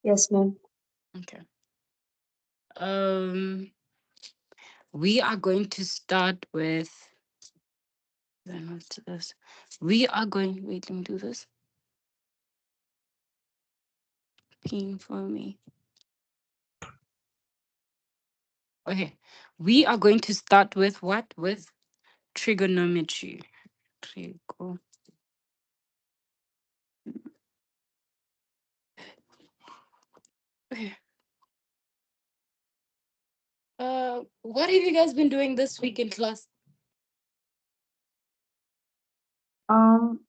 Yes, ma'am. Okay. We are going to start with then what's this? We are going wait, let me do this. Pin for me. Okay. We are going to start with what? With trigonometry. Trigo. Okay. What have you guys been doing this week in class? Um,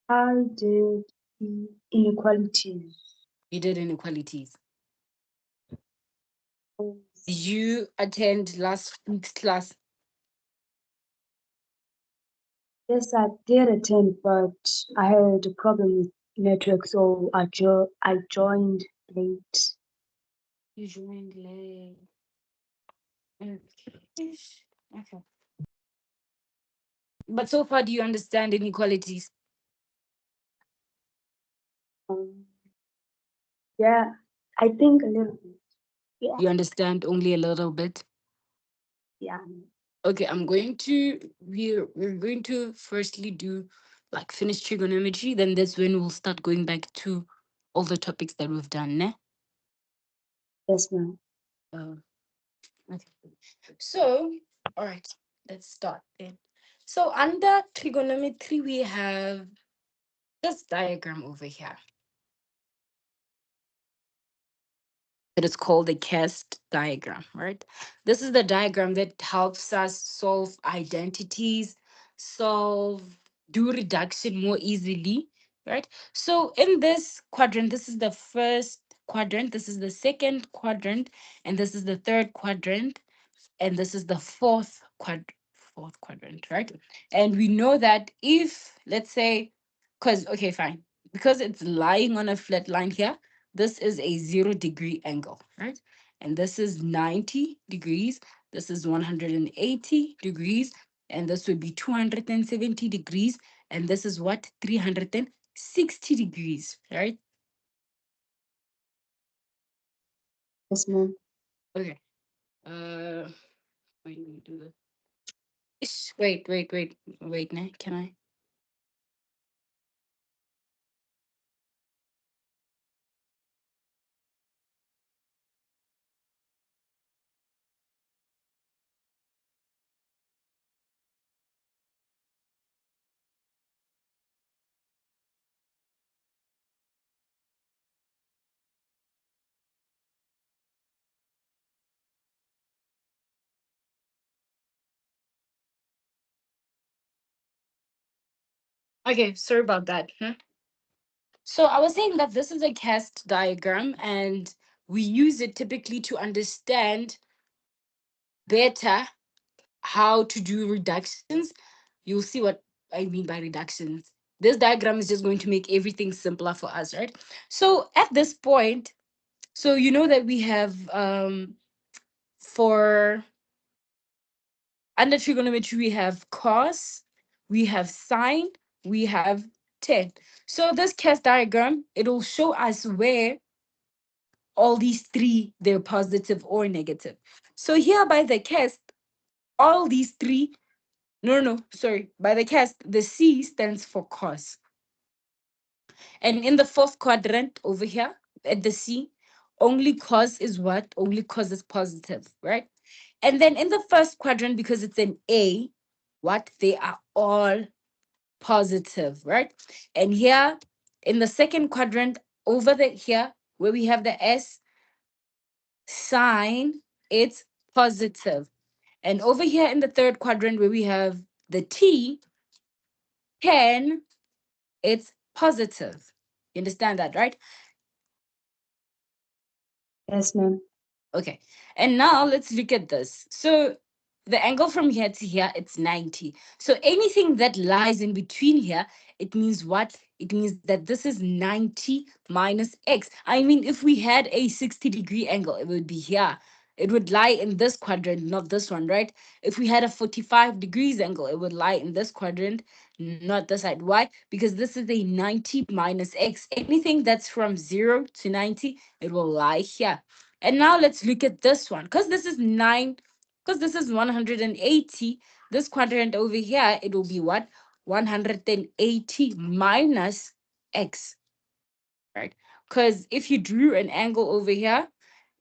I did the inequalities. You did inequalities. Did you attend last week's class? Yes, I did attend, but I had a problem with network, so I joined late. You joined late. Okay. Okay. But so far, do you understand inequalities? Um, yeah, I think a little bit. Yeah, You understand only a little bit. yeah. Okay, we're going to firstly do like finish trigonometry. Then that's when we'll start going back to all the topics that we've done. Ne? Yes, ma'am. Uh, okay. So, all right, let's start then. So under trigonometry, we have this diagram over here. It is called the cast diagram, right? This is the diagram that helps us solve identities, solve, do reduction more easily, right? So in this quadrant, this is the first quadrant, this is the second quadrant, and this is the third quadrant, and this is the fourth quadrant, right? And we know that if let's say, because okay, fine, because it's lying on a flat line here, this is a 0 degree angle, right? And this is 90 degrees, this is 180 degrees, and this would be 270 degrees, and this is what, 360 degrees, right? Yes, ma'am. Okay. uh Wait, let me do this. Wait, nah, can I? Okay, sorry about that. So I was saying that this is a cast diagram, and we use it typically to understand better how to do reductions. You'll see what I mean by reductions. This diagram is just going to make everything simpler for us, right? So at this point, so you know that we have for under trigonometry, we have cos, we have sine, we have tan. So this cast diagram, it'll show us where all these three, they're positive or negative. So here by the cast, all these three, no, sorry, by the cast, the C stands for cos. And in the fourth quadrant over here at the C, only cos is what? Only cos is positive, right? And then in the first quadrant, because it's an A, what? They are all positive, right? And here in the second quadrant, over the here, where we have the S, sine, it's positive. And over here in the third quadrant, where we have the T, 10, it's positive. You understand that, right? Yes, ma'am. Okay. And now let's look at this. So the angle from here to here, it's 90. So anything that lies in between here, it means what? It means that this is 90 minus x. I mean, if we had a 60-degree angle, it would be here. it would lie in this quadrant, not this one, right? If we had a 45 degrees angle, it would lie in this quadrant, not this side. Why? Because this is a 90 minus x. Anything that's from 0 to 90, it will lie here. And now let's look at this one. Because this is 9, because this is 180, this quadrant over here, it will be what? 180 minus x, right? Because if you drew an angle over here,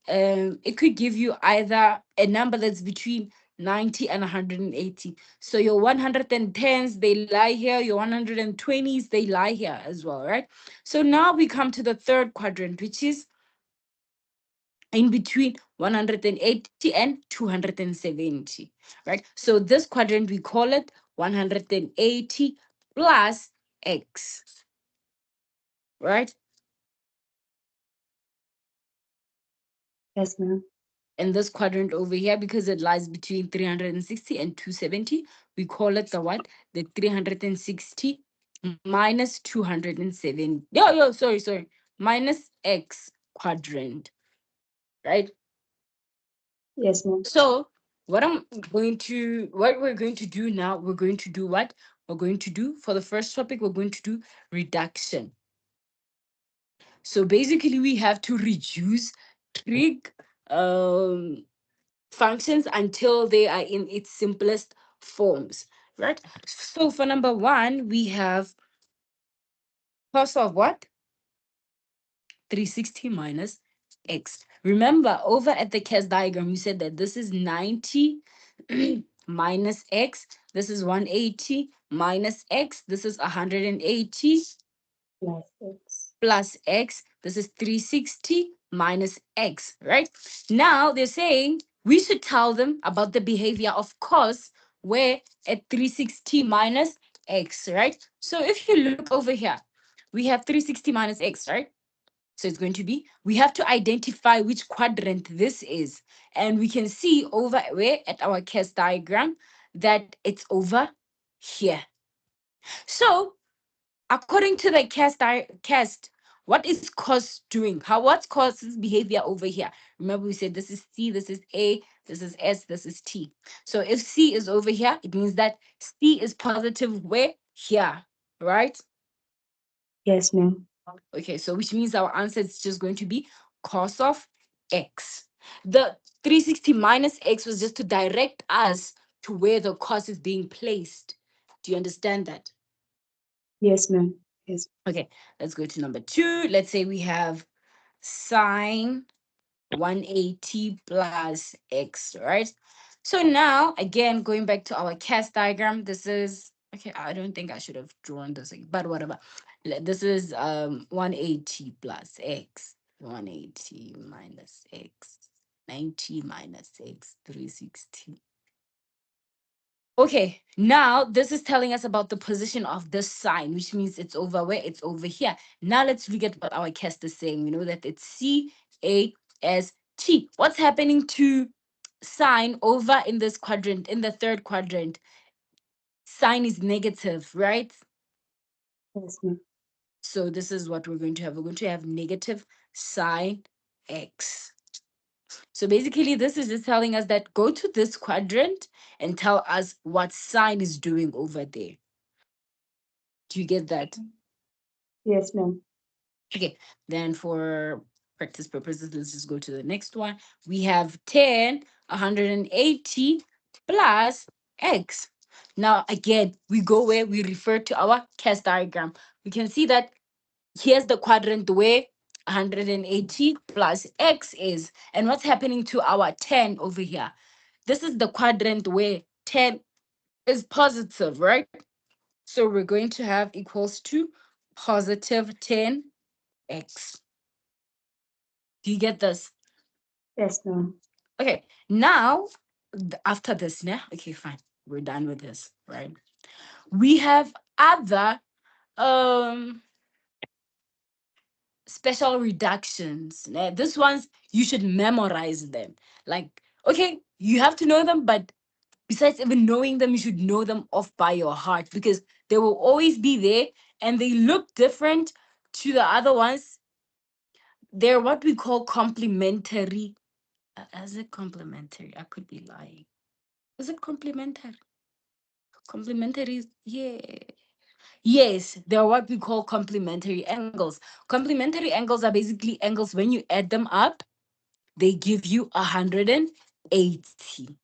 it could give you either a number that's between 90 and 180. So your 110s, they lie here. Your 120s, they lie here as well, right? So now we come to the third quadrant, which is in between 180 and 270, right? So this quadrant, we call it 180 plus x, right? Yes, ma'am. And this quadrant over here, because it lies between 360 and 270, we call it the what? The 360 minus 207. Sorry. Minus x quadrant, right? Yes, ma'am. So what we're going to do now, we're going to do what? We're going to do, for the first topic, we're going to do reduction. So basically we have to reduce trig um functions until they are in its simplest forms, right? So for number one, we have cos of what? 360 minus x. Remember, over at the cast diagram, you said that this is 90 minus x. This is 180 minus x. This is 180 Plus X. plus x. This is 360 minus x, right? Now they're saying we should tell them about the behavior of cos where at 360 minus x, right? So if you look over here, we have 360 minus x, right? So it's going to be, we have to identify which quadrant this is. And we can see over where at our cast diagram that it's over here. So according to the cast, what is cos doing? What's cos's behavior over here? Remember, we said this is C, this is A, this is S, this is T. So if C is over here, it means that C is positive where? Here, right? Yes, ma'am. Okay, so which means our answer is just going to be cos of x. The 360 minus x was just to direct us to where the cos is being placed. Do you understand that? Yes, ma'am. Yes. Okay, let's go to number two. Let's say we have sine 180 plus x, right? So now, again, going back to our cast diagram, this is, okay, I don't think I should have drawn this, but whatever. This is 180 plus x, 180 minus x, 90 minus x, 360. Okay, now this is telling us about the position of this sign, which means it's over where? It's over here. Now let's look at what our cast is saying. We know that it's CAST. What's happening to sign over in this quadrant, in the third quadrant? Sign is negative, right? Yes, ma'am. So this is what we're going to have. We're going to have negative sine x. So basically, this is just telling us that go to this quadrant and tell us what sign is doing over there. Do you get that? Yes, ma'am. Okay, then for practice purposes, let's just go to the next one. We have 10, 180 plus x. Now, again, we go where we refer to our cast diagram. We can see that here's the quadrant where 180 plus x is. And what's happening to our 10 over here? This is the quadrant where 10 is positive, right? So we're going to have equals to positive 10x. Do you get this? Yes, ma'am. Okay, now after this, yeah, okay, fine. We're done with this, right? We have other um special reductions. This ones you should memorize them. Like, okay, you have to know them, but besides even knowing them, you should know them off by your heart because they will always be there and they look different to the other ones. They're what we call complementary Is it complementary? I could be lying. Is it complementary? Complementary is, yeah. Yes, they're what we call complementary angles. Complementary angles are basically angles when you add them up, they give you 180,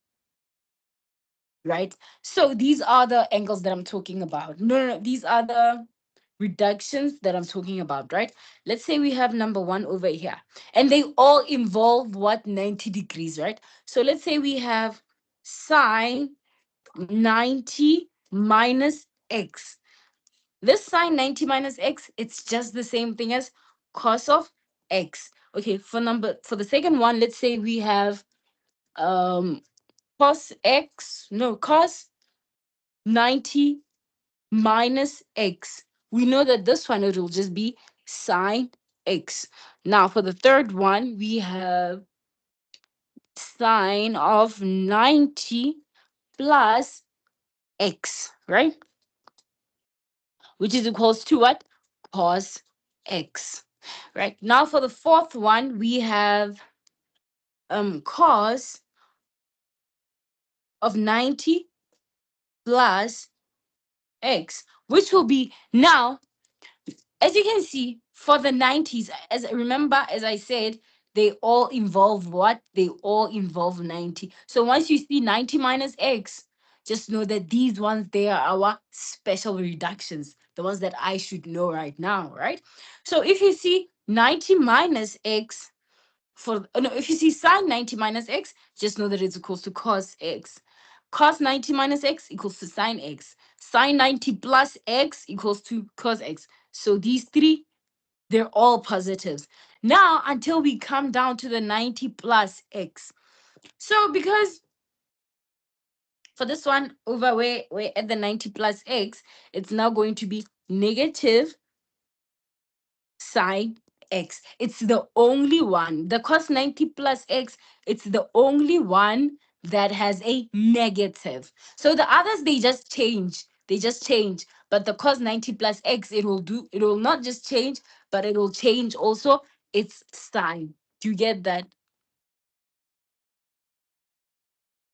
right? So these are the angles that I'm talking about. No, no, no, these are the reductions that I'm talking about, right? Let's say we have number one over here, and they all involve what, 90 degrees, right? So let's say we have sine 90 minus x. This sine 90 minus x, it's just the same thing as cos of x. Okay, for the second one, let's say we have um cos 90 minus x. We know that this one, it will just be sine x. Now for the third one, we have sine of 90 plus x, right? Which is equals to what? Cos x. Right? Now for the fourth one, we have cos of 90 plus x, which will be now, as you can see, for the 90s, as remember, as I said, they all involve what? They all involve 90. So once you see 90 minus x, just know that these ones, they are our special reductions, the ones that I should know right now, right? So if you see 90 minus x, no, if you see sine 90 minus x, just know that it's equals to cos x. Cos 90 minus x equals to sine x. Sine 90 plus x equals to cos x. So these three, they're all positives. Now, until we come down to the 90 plus x. So because for this one over where we're at the 90 plus x, it's now going to be negative sine x. It's the only one. The cos 90 plus x, it's the only one that has a negative. So the others, they just change. They just change. But the cos 90 plus x, it will not just change, but it will change also its sign. Do you get that?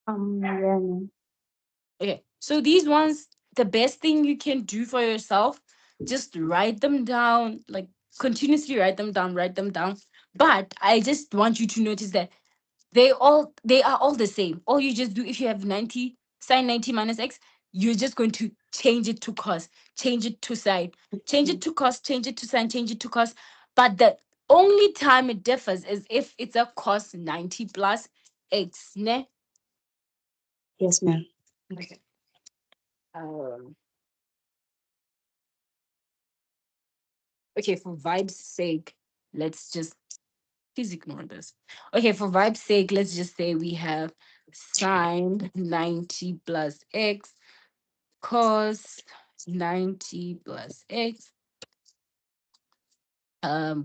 Yeah, ma'am. Okay. So these ones, the best thing you can do for yourself, just write them down, like continuously write them down. But I just want you to notice that they are all the same. All you just do, if you have 90 sine 90 minus x, you're just going to change it to cos, change it to sine, change it to cos, change it to sine, change it to cos. But the only time it differs is if it's a cos 90 plus x. Ne? Yes, ma'am. Okay. Um, okay, for vibe's sake, let's just please ignore this. Okay, for vibe's sake, let's just say we have sine 90 plus x cos 90 plus x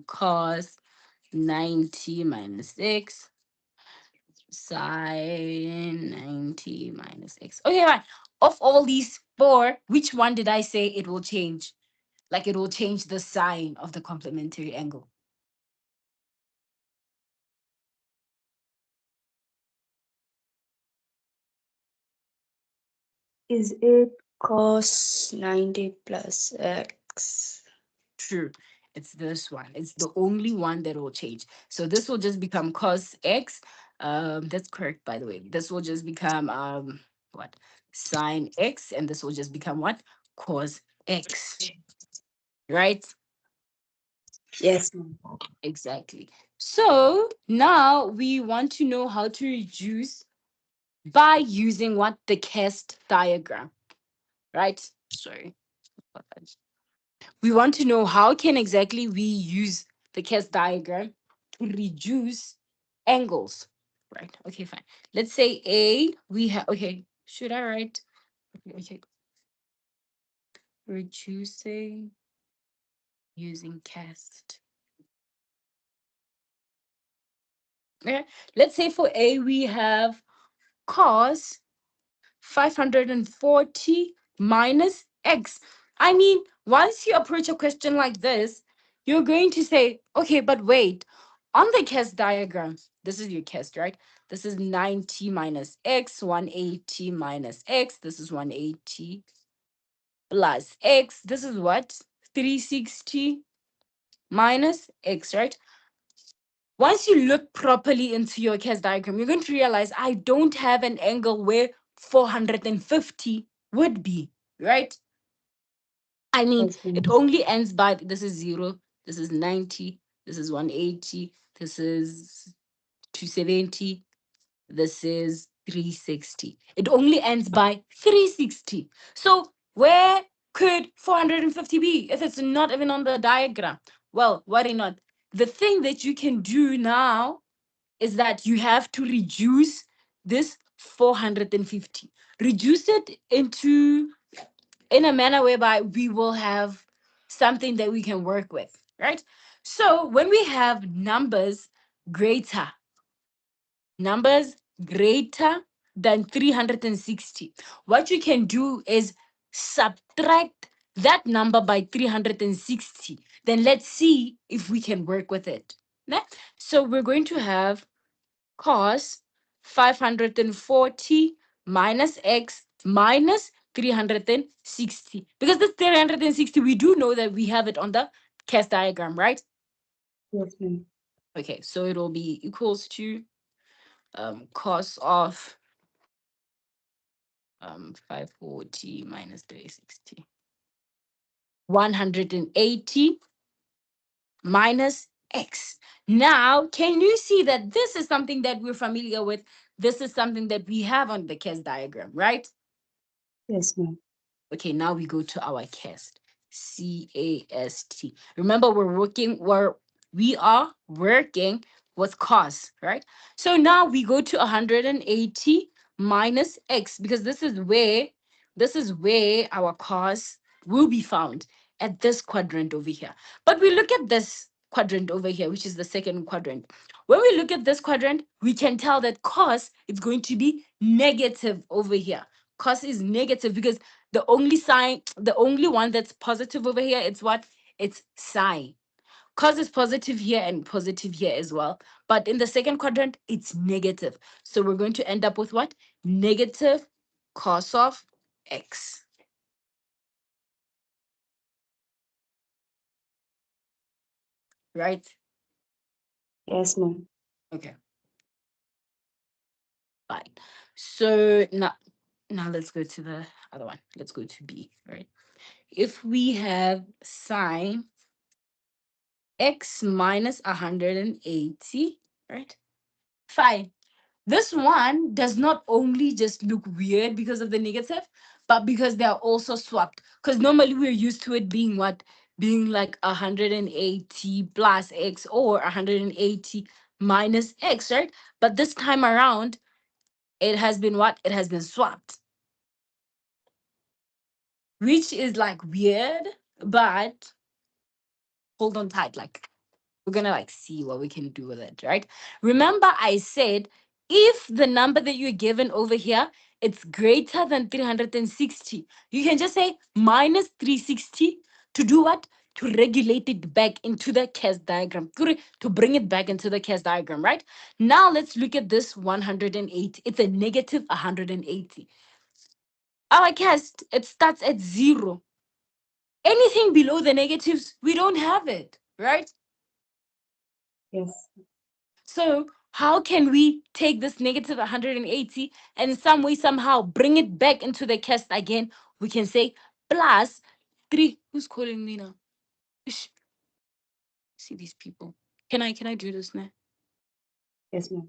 cos 90 minus x sine 90 minus x. Okay, fine. Of all these four, which one did I say it will change? Like it will change the sign of the complementary angle. Is it cos 90 plus x? True. It's this one. It's the only one that will change. So this will just become cos x. That's correct, by the way. This will just become what? Sine x, and this will just become what? Cos x. Right? Yes, ma'am. Exactly. So now we want to know how to reduce by using what? The cast diagram. Right? Sorry. We want to know how can exactly we use the cast diagram to reduce angles, right? Okay, fine. Let's say A, we have, okay, should I write? Okay, reducing using cast. Okay, let's say for A, we have cos 540 minus x. I mean, once you approach a question like this, you're going to say, okay, but wait, On the cast diagram, this is your cast, right? This is 90 minus x, 180 minus x. This is 180 plus x. This is what? 360 minus x, right? Once you look properly into your cast diagram, you're going to realize I don't have an angle where 450 would be, right? I mean, Yes, ma'am. it only ends by this is 0, this is 90, this is 180, this is 270, this is 360. It only ends by 360. So where could 450 be if it's not even on the diagram? Well, worry not. The thing that you can do now is that you have to reduce this 450. Reduce it into in a manner whereby we will have something that we can work with, right? So when we have greater numbers greater than 360, what you can do is subtract that number by 360. Then let's see if we can work with it. Ne? So we're going to have cos 540 minus x minus 360. Because this 360, we do know that we have it on the cast diagram, right? Yes, ma'am. Okay, so it will be equals to cos of 540 minus 360. 180 minus x. Now, can you see that this is something that we're familiar with? This is something that we have on the cast diagram, right? Yes, ma'am. Okay, now we go to our cast. CAST. Remember, we are working with cos, right? So now we go to 180 minus x because this is where our cos will be found at this quadrant over here. But we look at this quadrant over here, which is the second quadrant. When we look at this quadrant, we can tell that cos is going to be negative over here. Cos is negative because the only one that's positive over here, it's what? It's sine. Cos is positive here and positive here as well. But in the second quadrant, it's negative. So we're going to end up with what? Negative cos of x, right? Yes, ma'am. Okay, fine. So now let's go to the other one. Let's go to B, right? If we have sine x minus 180, right? Fine. This one does not only just look weird because of the negative, but because they are also swapped. Because normally we're used to it being what? Being like 180 plus x or 180 minus x, right? But this time around, it has been what? It has been swapped, which is like weird, but hold on tight. Like we're gonna like see what we can do with it, right? Remember, I said if the number that you're given over here it's greater than 360, you can just say minus 360 to do what? To regulate it back into the cast diagram, to bring it back into the cast diagram, right? Now let's look at this 180. It's a negative 180. Our cast, it starts at 0. Anything below the negatives, we don't have it, right? Yes. So how can we take this negative 180 and in some way, somehow bring it back into the cast again? We can say plus 3. Who's calling me now? Ish, see these people. Can I do this now? Yes, ma'am.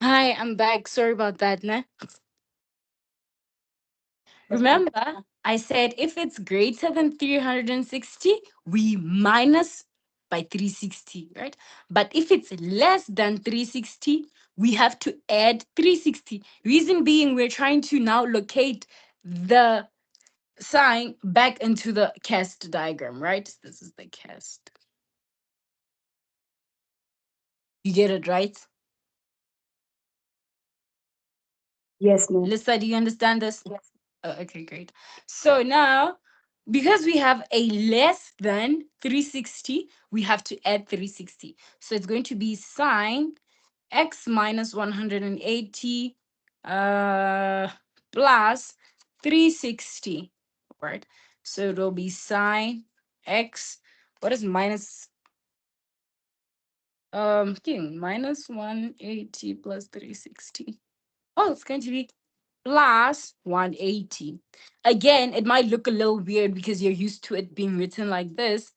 Hi, I'm back. Sorry about that, nah. Yes, ma'am. Remember, I said if it's greater than 360, we minus by 360, right? But if it's less than 360, we have to add 360. Reason being, we're trying to now locate the sign back into the cast diagram, right? This is the cast. You get it, right? Yes, ma'am. Lisa, do you understand this? Okay, great. So now, because we have a less than 360, we have to add 360. So it's going to be sine x minus 180 plus 360, right? So it'll be sine x. What is minus? Minus 180 plus 360. Oh, it's going to be plus 180. Again, it might look a little weird because you're used to it being written like this,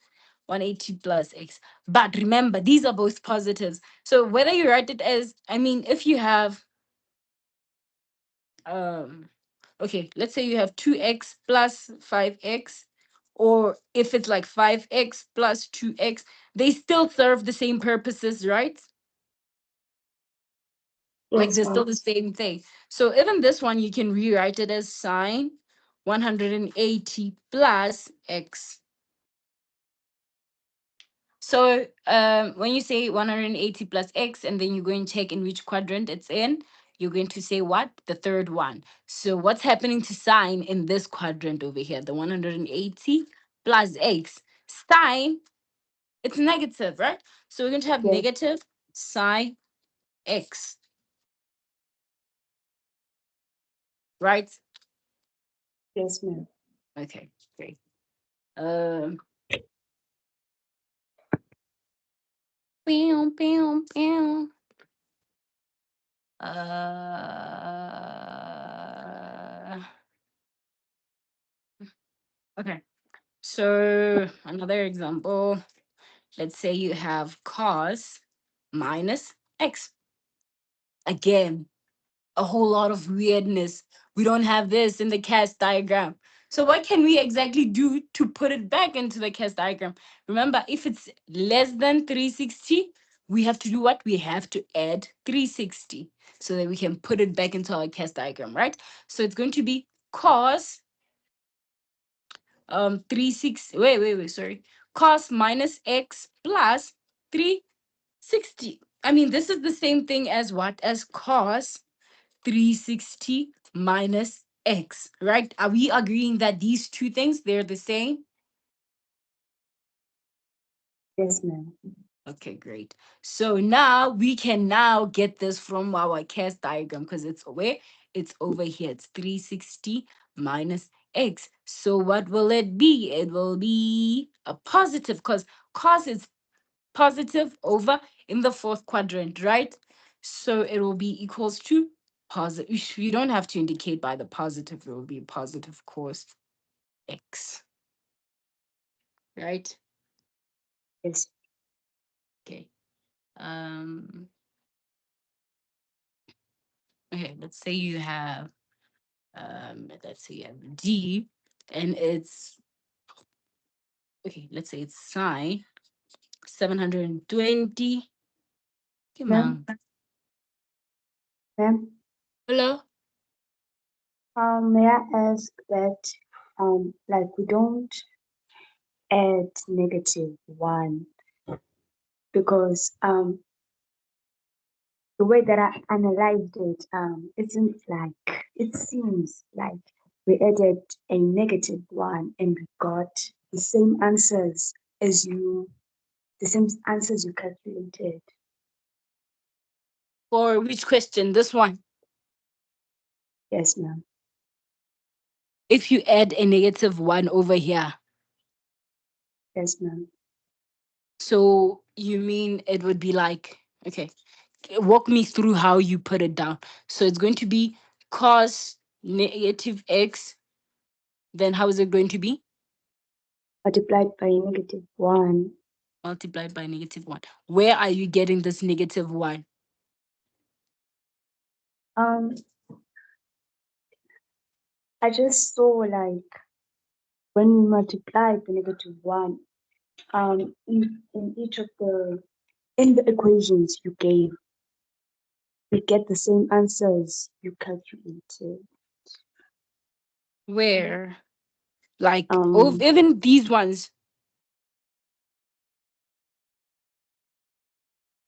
180 plus x. But remember, these are both positives. So whether you write it as, I mean, if you have, um, okay, let's say you have 2x plus 5x, or if it's like 5x plus 2x, they still serve the same purposes, right? Like Yes, they're ma'am. still the same thing. So even this one, you can rewrite it as sine 180 plus x. So when you say 180 plus x, and then you're going to check in which quadrant it's in, you're going to say what? The third one. So what's happening to sine in this quadrant over here? The 180 plus x. Sine, it's negative, right? So we're going to have Yes, negative sine x, right? yes, ma'am. Okay, great. Um, Pew, pew, pew. Uh, okay. So another example. Let's say you have cos minus x. Again, a whole lot of weirdness. We don't have this in the cast diagram. So what can we exactly do to put it back into the cast diagram? Remember, if it's less than 360, we have to do what? We have to add 360 so that we can put it back into our cast diagram, right? So it's going to be cos 360. Wait, sorry. Cos minus x plus 360. I mean, this is the same thing as what? As cos 360 minus x, right? Are we agreeing that these two things, they're the same? Yes, ma'am. Okay, great. So now we can now get this from our cast diagram because it's where it's over here. It's 360 minus x. So what will it be? It will be a positive because cos is positive over in the fourth quadrant, right? So it will be equals to positive. You don't have to indicate by the positive. It will be positive cos x, right? Yes, Okay. Um. Okay. Let's say you have let's say you have d, and it's okay. Let's say it's sine 720. Come ma'am. on. Ma'am, Hello. may I ask that, like we don't add -1 because the way that I analyzed it, it seems like we added a -1 and we got the same answers as you, the same answers you calculated. For which question? This one. Yes, ma'am. If you add a -1 over here. Yes, ma'am. So you mean it would be like, okay, walk me through how you put it down. So it's going to be cos negative x. Then how is it going to be? Multiplied by -1. Multiplied by -1. Where are you getting this -1? Um, I just saw like when we multiply the negative one, in each of the in the equations you gave, we get the same answers you calculated. Where? Like, oh, Um, even these ones.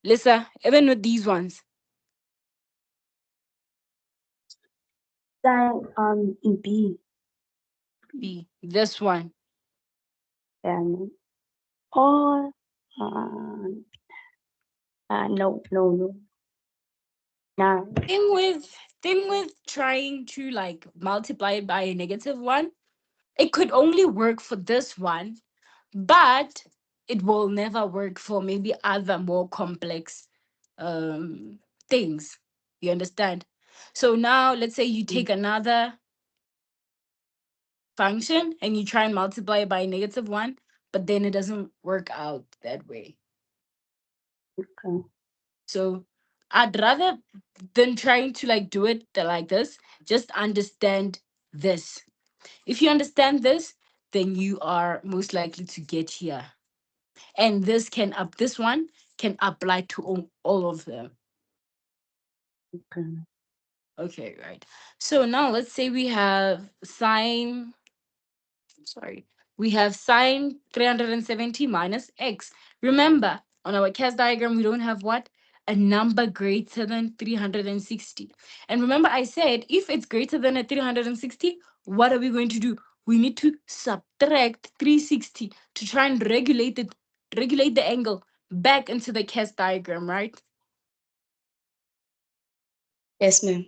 Lisa, even with these ones. then in B, This one. then all um, no, no, no, nine. Thing with trying to like multiply it by a negative one, it could only work for this one, but it will never work for maybe other more complex um things. You understand? So now let's say you take another function and you try and multiply it by a negative one, but then it doesn't work out that way. Okay, So I'd rather than trying to like do it like this, just understand this. If you understand this, then you are most likely to get here. And this one can apply to all of them. okay. Okay, right. So now let's say we have sine, sorry, we have sine 370 minus x. Remember, on our CAS diagram, we don't have what? A number greater than 360. And remember, I said if it's greater than a 360, what are we going to do? We need to subtract 360 to try and regulate the angle back into the CAS diagram, right? Yes, ma'am.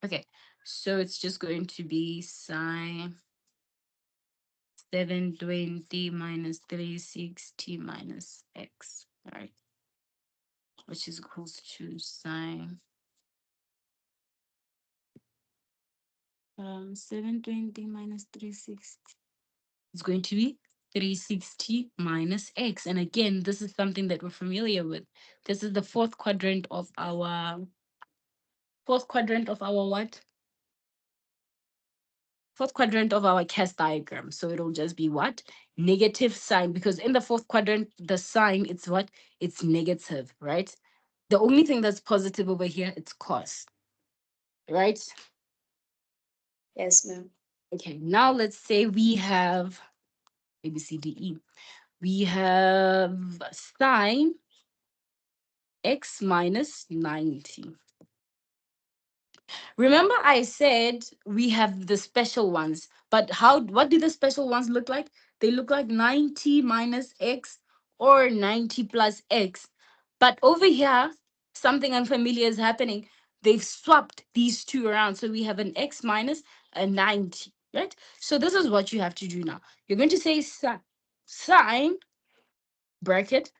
Okay, so it's just going to be sine 720 minus 360 minus x, right? Which is equals to sine 720 minus 360. It's going to be 360 minus x. And again, this is something that we're familiar with. This is the fourth quadrant of our what? Fourth quadrant of our CAS diagram. So it'll just be what? Negative sign, because in the fourth quadrant, the sign, it's what? It's negative, right? The only thing that's positive over here, it's cos, right? Yes, ma'am. Okay, now let's say we have A, B, C, D, E. We have sine x minus 90. Remember, I said we have the special ones, but what do the special ones look like? They look like 90 minus x or 90 plus x. But over here, something unfamiliar is happening. They've swapped these two around. So we have an x minus a 90, right? So this is what you have to do now. You're going to say sine bracket.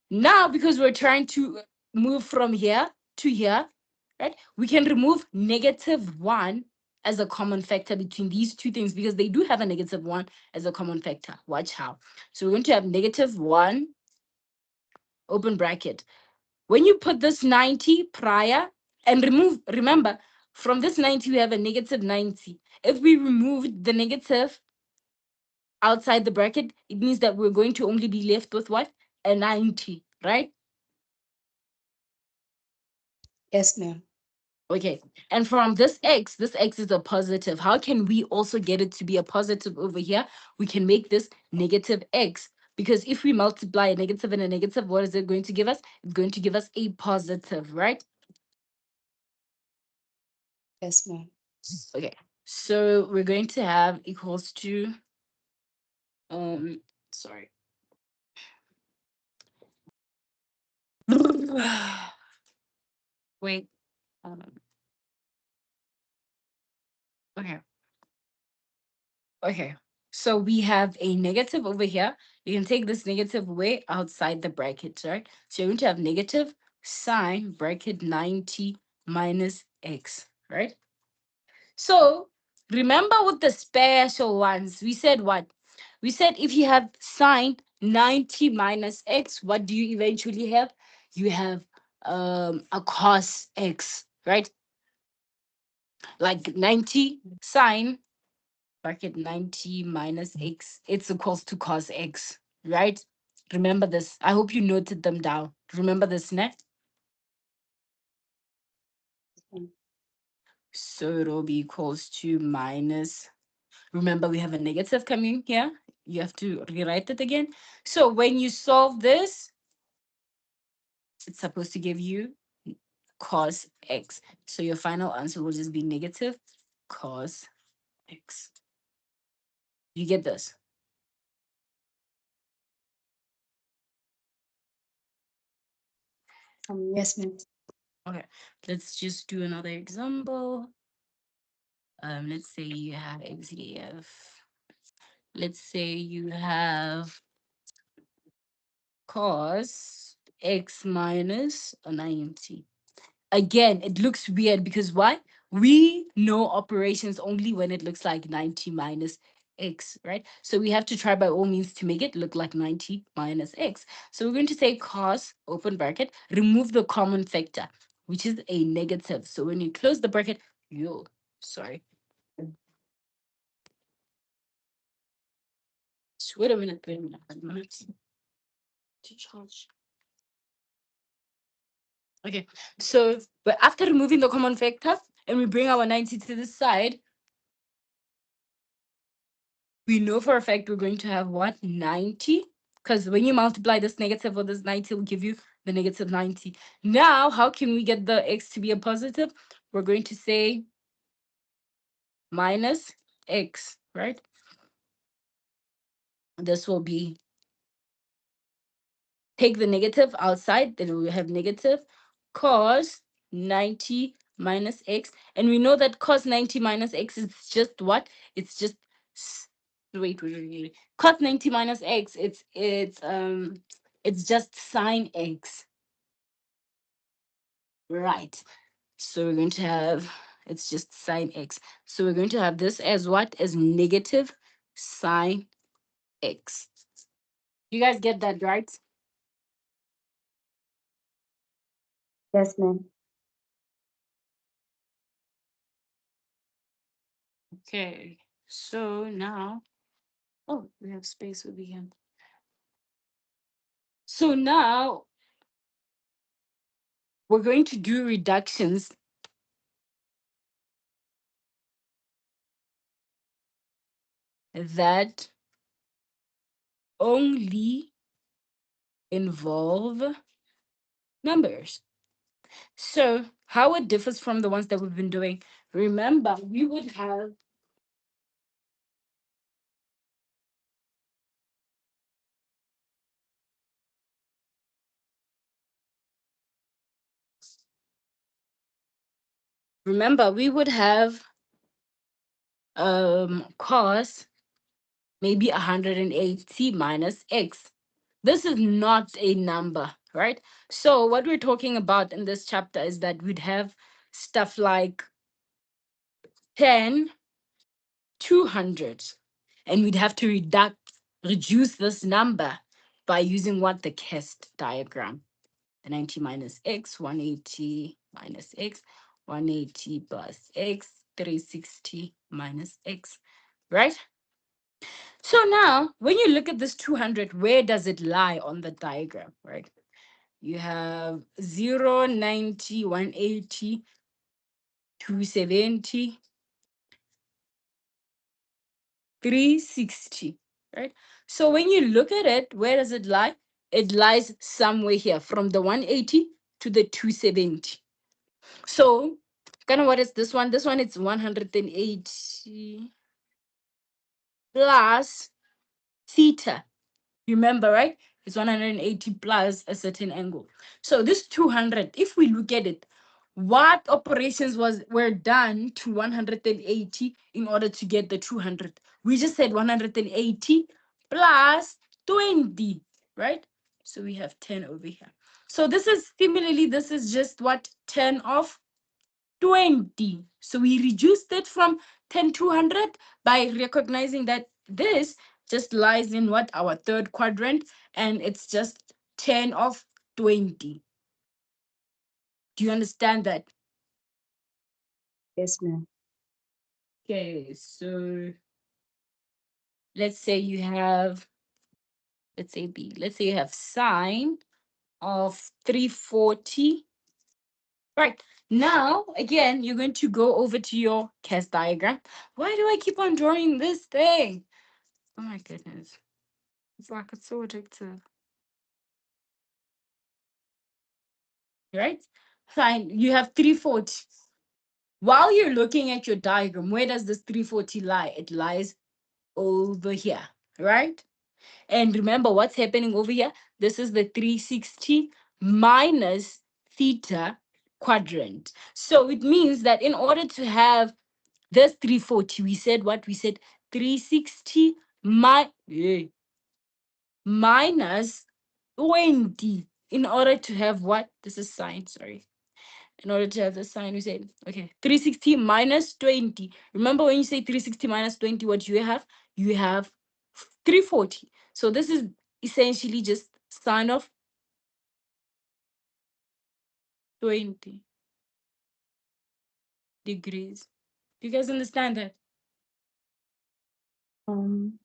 Now, because we're trying to move from here to here, right? We can remove negative one as a common factor between these two things because they do have a negative one as a common factor. Watch how. So we're going to have negative one, open bracket. When you put this 90 prior and remember, from this 90, we have a negative 90. If we remove the negative outside the bracket, it means that we're going to only be left with what? A 90, right? Yes, ma'am. Okay, and from this x is a positive. How can we also get it to be a positive over here? We can make this negative x because if we multiply a negative and a negative, what is it going to give us? It's going to give us a positive, right? Yes, ma'am. Okay, so we're going to have equals to sorry. Wait. Um, okay. Okay. So we have a negative over here. You can take this negative away outside the brackets, right? So you're going to have negative sine bracket 90 minus x, right? So remember with the special ones, we said what? We said if you have sine 90 minus x, what do you eventually have? You have a cos x, right? Like 90 sine bracket 90 minus x, it's equals to cos x, right? Remember this. I hope you noted them down. Remember this, ne? Mm. So it'll be equals to minus. Remember, we have a negative coming here. You have to rewrite it again. So when you solve this, it's supposed to give you cos x. So your final answer will just be negative cos x. You get this? Yes, ma'am. Okay. Let's just do another example. Let's say you have XDF. Let's say you have cos x minus 90. Again, it looks weird because why? We know operations only when it looks like 90 minus x, right? So we have to try by all means to make it look like 90 minus x. So we're going to say cos, open bracket, remove the common factor, which is a negative. So when you close the bracket, you, sorry. Wait a minute, wait a minute, wait a minute. To charge. Okay, so but after removing the common factor and we bring our 90 to the side, we know for a fact we're going to have what? 90. Because when you multiply this negative with this 90, it will give you the negative 90. Now, how can we get the x to be a positive? We're going to say minus x, right? This will be, take the negative outside, then we have negative cos 90 minus x. And we know that cos 90 minus x is just what? It's just wait. Cos 90 minus x, it's just sine x. Right. So we're going to have, it's just sine x. So we're going to have this as what? As negative sine x. You guys get that, right? Yes, ma'am. Okay. So now, oh, we have space over here. So now we're going to do reductions that only involve numbers. So how it differs from the ones that we've been doing, remember, we would have, remember, we would have cos maybe 180 minus x. This is not a number, right? So what we're talking about in this chapter is that we'd have stuff like 10, 200, and we'd have to reduce this number by using what? The cast diagram. The 90 minus x, 180 minus x, 180 plus x, 360 minus x, right? So now, when you look at this 200, where does it lie on the diagram, right? You have 0, 90, 180, 270, 360, right? So when you look at it, where does it lie? It lies somewhere here from the 180 to the 270. So, kind of what is this one? This one it's 180 plus theta. Remember, right? It's 180 plus a certain angle. So this 200, if we look at it, what operations were done to 180 in order to get the 200? We just said 180 plus 20, right? So we have 10 over here. So this is similarly, this is just what? 10 of 20. So we reduced it from 10 to 100 by recognizing that this just lies in what? Our third quadrant, and it's just 10 of 20. Do you understand that? Yes, ma'am. Okay, so let's say you have, let's say B, let's say you have sine of 340. Right. Now, again, you're going to go over to your cast diagram. Why do I keep on drawing this thing? Oh my goodness. It's like it's so addictive. Right? Fine. You have 340. While you're looking at your diagram, where does this 340 lie? It lies over here, right? And remember what's happening over here? This is the 360 minus theta quadrant. So it means that in order to have this 340, we said what? We said 360 minus 20 in order to have what? This is sine, sorry. In order to have the sign, we say, okay, 360 minus 20. Remember when you say 360 minus 20, what you have? You have 340. So this is essentially just sine of 20 degrees. Do you guys understand that? Um,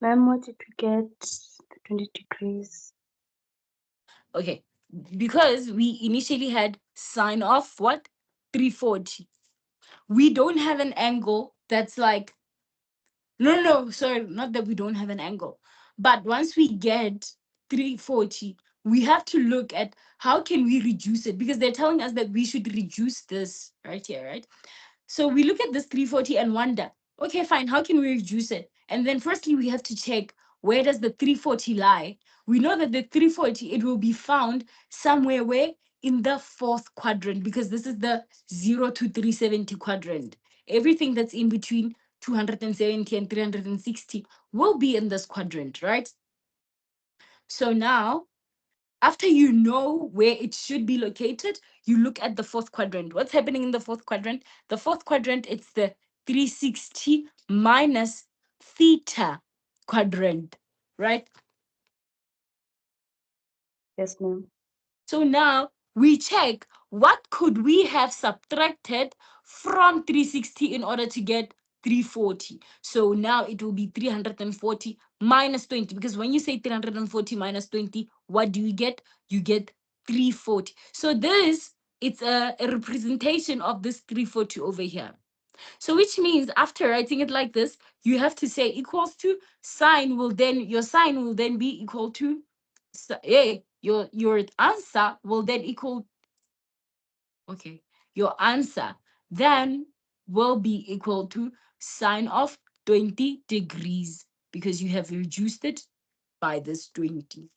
ma'am, what did we get? The 20 degrees. Okay, because we initially had sine of what? 340. We don't have an angle that's like, no, sorry, not that we don't have an angle. But once we get 340, we have to look at how can we reduce it, because they're telling us that we should reduce this right here, right? So we look at this 340 and wonder, okay, fine, how can we reduce it? And then firstly, we have to check, where does the 340 lie? We know that the 340, it will be found somewhere where in the fourth quadrant, because this is the 0 to 370 quadrant. Everything that's in between 270 and 360 will be in this quadrant, right? So now, after you know where it should be located, you look at the fourth quadrant. What's happening in the fourth quadrant? The fourth quadrant, it's the 360 minus theta quadrant, right? Yes, ma'am. So now we check, what could we have subtracted from 360 in order to get 340. So now it will be 340 minus 20, because when you say 340 minus 20, what do you get? You get 340. So this, it's a representation of this 340 over here. So which means after writing it like this, you have to say equals to sign will then, your sign will then be equal to, your answer will then equal, okay, your answer then will be equal to sine of 20 degrees, because you have reduced it by this 20.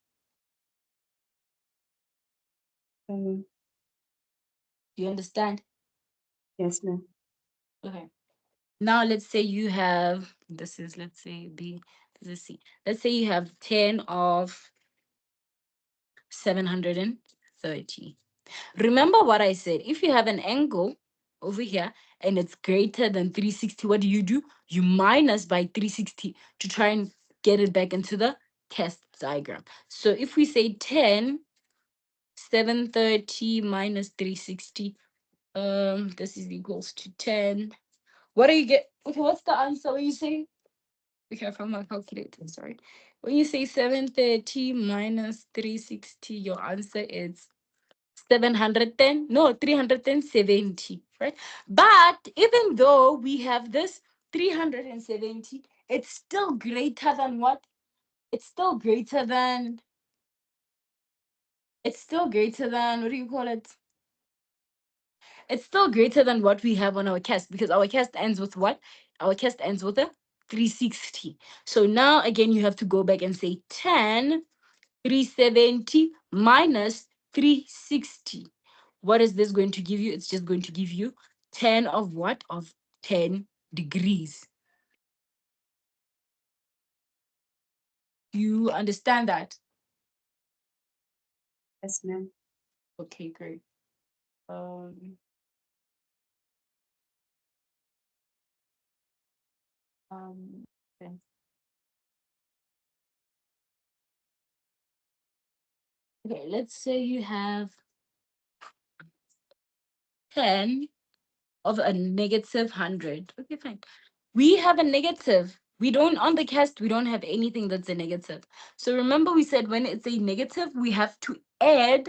Um, Do you understand? yes, ma'am. Okay. Now let's say you have, this is, let's say B, this is C. Let's say you have 10 of 730. Remember what I said. If you have an angle over here and it's greater than 360, what do? You minus by 360 to try and get it back into the test diagram. So if we say 10, 730 minus 360, this is equals to 10. What do you get? Okay, what's the answer when you say? Okay, from my calculator, sorry. When you say 730 minus 360, your answer is 710, no, 370, right? But even though we have this 370, it's still greater than what? It's still greater than, it's still greater than, what do you call it? It's still greater than what we have on our cast, because our cast ends with what? Our cast ends with a 360. So now again, you have to go back and say 10, 370 minus 360. What is this going to give you? It's just going to give you 10 of what? Of 10 degrees. You understand that? Yes, ma'am. Okay, great. Um, um, okay. Okay, let's say you have 10 of a negative 100. Okay, fine. We have a negative. We don't, on the cast, we don't have anything that's a negative. So remember, we said when it's a negative, we have to add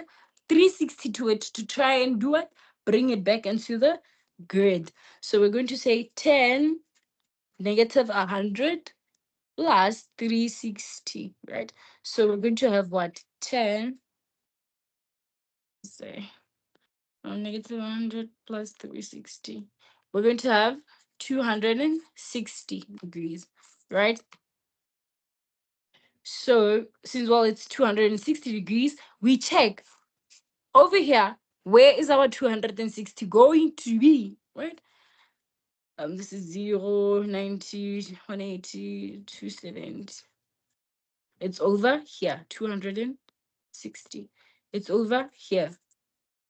360 to it to try and do it, bring it back into the grid. So we're going to say 10 negative 100 plus 360, right? So we're going to have what? 10, say, negative 100 plus 360. We're going to have 260 degrees, right? So since, well, it's 260 degrees, we check over here, where is our 260 going to be, right? This is 0, 90, 180, 270. It's over here, 260. It's over here.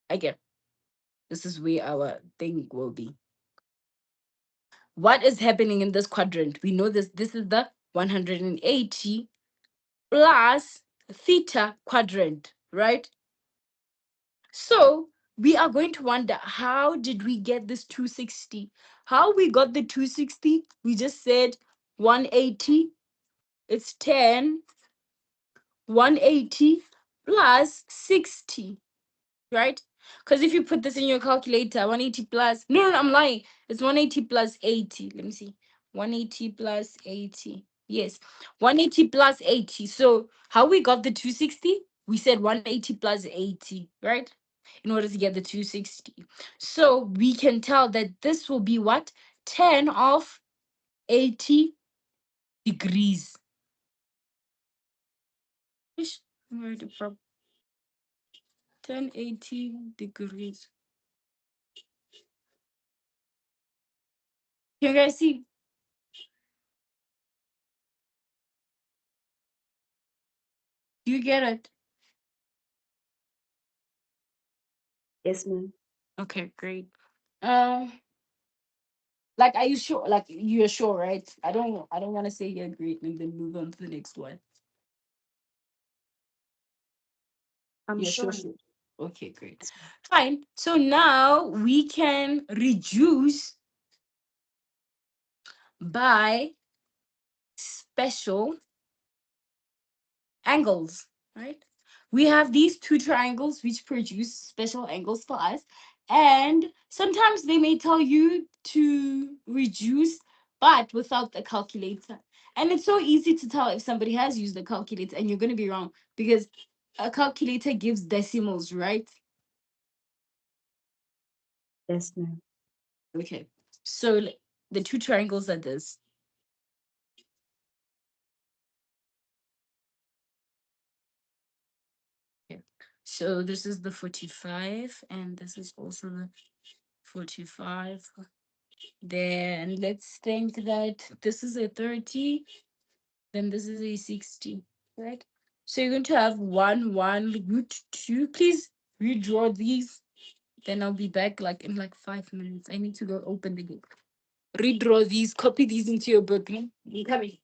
Again, this is where our thing will be. What is happening in this quadrant? We know this is the 180 plus theta quadrant, right? So we are going to wonder, how did we get this 260? How we got the 260? We just said 180. It's 10, 180 plus 60, right? Because if you put this in your calculator, 180 plus, no, I'm lying. It's 180 plus 80. Let me see. 180 plus 80. Yes, 180 plus 80. So how we got the 260? We said 180 plus 80, right? In order to get the 260. So we can tell that this will be what? 10 of 80 degrees. Ish, where the prob- 1080 degrees. Can you guys see? Do you get it? Yes, ma'am. Okay, great. Um, like, are you sure? Like, you're sure, right? I don't want to say you're great and then move on to the next one. I'm Yeah, sure, sure. sure. Okay, great. Yes, ma'am. Fine. So now we can reduce by special angles, right? We have these two triangles which produce special angles for us. And sometimes they may tell you to reduce, but without the calculator. And it's so easy to tell if somebody has used the calculator, and you're going to be wrong because a calculator gives decimals, right? Yes, ma'am. Okay. So the two triangles are this. Okay. So this is the 45, and this is also the 45. Then let's think that this is a 30, then this is a 60, right? So you're going to have 1 root 2. Please redraw these. Then I'll be back like in like 5 minutes. I need to go open the gate. Redraw these, copy these into your book. No? I'm coming.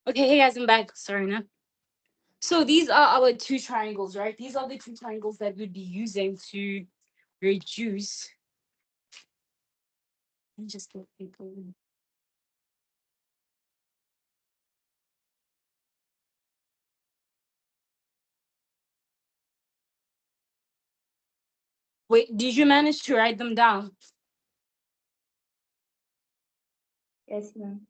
Okay, hey guys, I'm back. Sorry, no. So these are our two triangles, right? These are the two triangles that we'd be using to reduce. Let me just get people. Wait, did you manage to write them down? Yes, ma'am.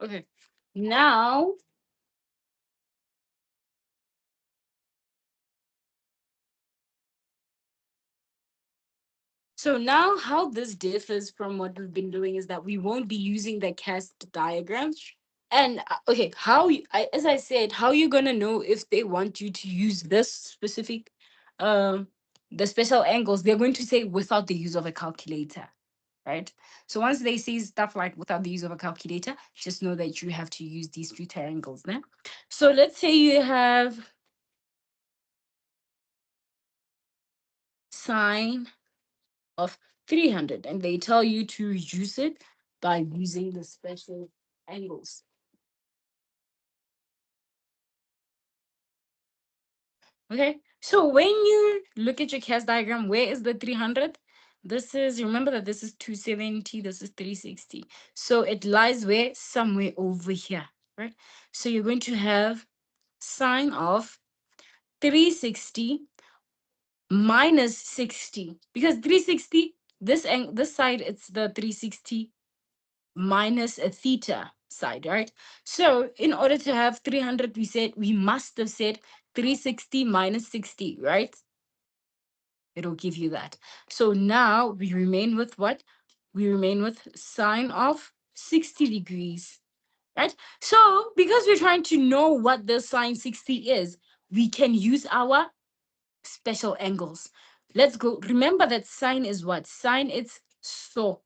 Okay. Now, so now how this differs from what we've been doing is that we won't be using the cast diagram. And okay, as I said, how you gonna know if they want you to use this specific, um, the special angles? They're going to say without the use of a calculator, right? So once they say stuff like without the use of a calculator, just know that you have to use these two triangles. Né? So let's say you have sine of 300 and they tell you to reduce it by using the special angles. Okay, so when you look at your CAS diagram, where is the 300? This is, remember that this is 270, this is 360. So it lies where? Somewhere over here, right? So you're going to have sine of 360 minus 60 because 360, this side, it's the 360 minus a theta side, right? So in order to have 300, we said we must have said 360 minus 60, right? It'll give you that. So now we remain with what? We remain with sine of 60 degrees, right? So because we're trying to know what the sine 60 is, we can use our special angles. Let's go. Remember that sine is what? Sine, it's so.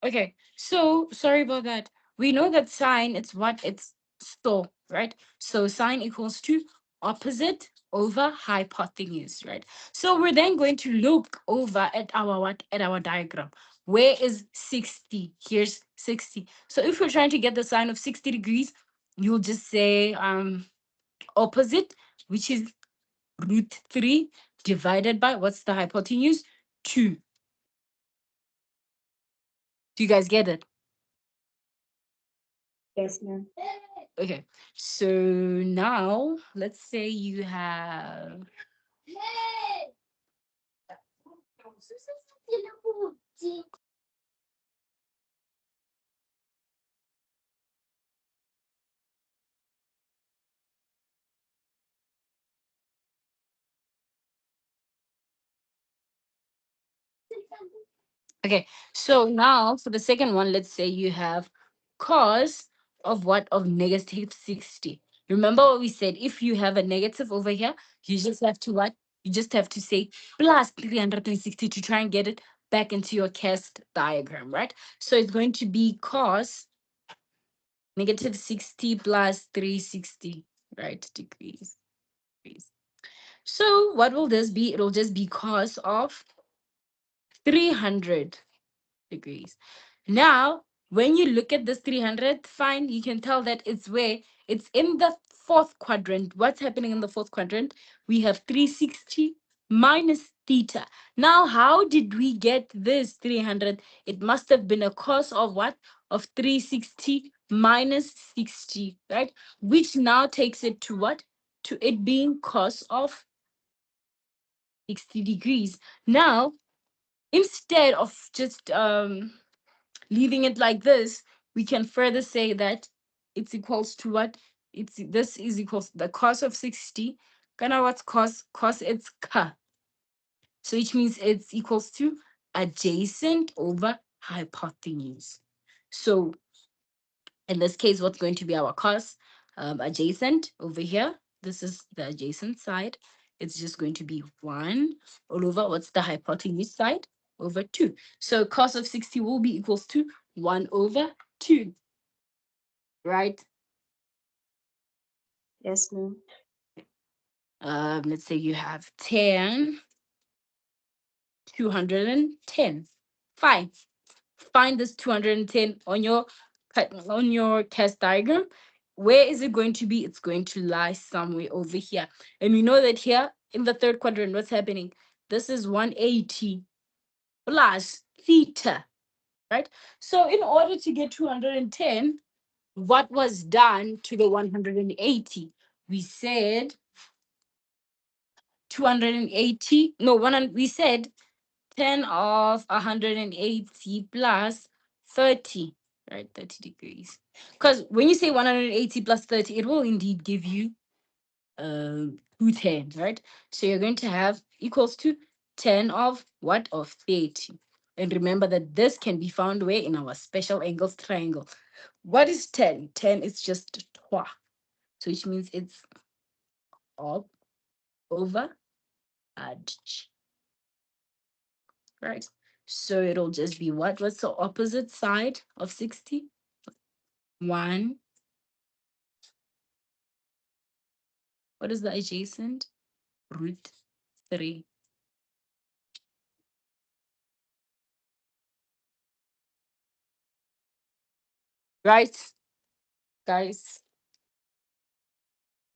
Okay, so sorry about that. We know that sine, it's what? It's so, right? So sine equals to opposite over hypotenuse, right? So we're then going to look over at our what? At our diagram. Where is 60? Here's 60. So if we're trying to get the sine of 60 degrees, you'll just say opposite, which is root 3 divided by what's the hypotenuse? 2. Do you guys get it? Yes, ma'am. Okay, so now let's say you have. Okay, so now for the second one, let's say you have cos of what? Of negative 60. Remember what we said? If you have a negative over here, you just have to what? You just have to say plus 360 to try and get it back into your cast diagram, right? So it's going to be cos negative 60 plus 360, right? Degrees. So what will this be? It'll just be cos of 300 degrees. Now, when you look at this 300, fine, you can tell that it's where it's in the fourth quadrant. What's happening in the fourth quadrant? We have 360 minus theta. Now, how did we get this 300? It must have been a cos of what? Of 360 minus 60, right? Which now takes it to what? To it being cos of 60 degrees. Now, instead of just leaving it like this, we can further say that it's equals to what? It's this is equals the cos of 60. Kana what's cos? Cos it's ka. So which means it's equals to adjacent over hypotenuse. So in this case, what's going to be our cos? Adjacent over here. This is the adjacent side. It's just going to be 1 all over what's the hypotenuse side? Over 2. So cos of 60 will be equals to 1 over 2, right? Yes, ma'am. Let's say you have 10, 210. Fine. Find this 210 on your cast diagram. Where is it going to be? It's going to lie somewhere over here. And we know that here in the third quadrant, what's happening? This is 180 plus theta, right? So in order to get 210, what was done to the 180? We said 280, no, 100, we said 10 of 180 plus 30, right? 30 degrees. Because when you say 180 plus 30, it will indeed give you 210, right? So you're going to have equals to 10 of what? Of 30. And remember that this can be found where? In our special angles triangle. What is 10? 10 is just trois. So which means it's up over edge, right? So it'll just be what? What's the opposite side of 60? 1. What is the adjacent? Root 3. Right, guys?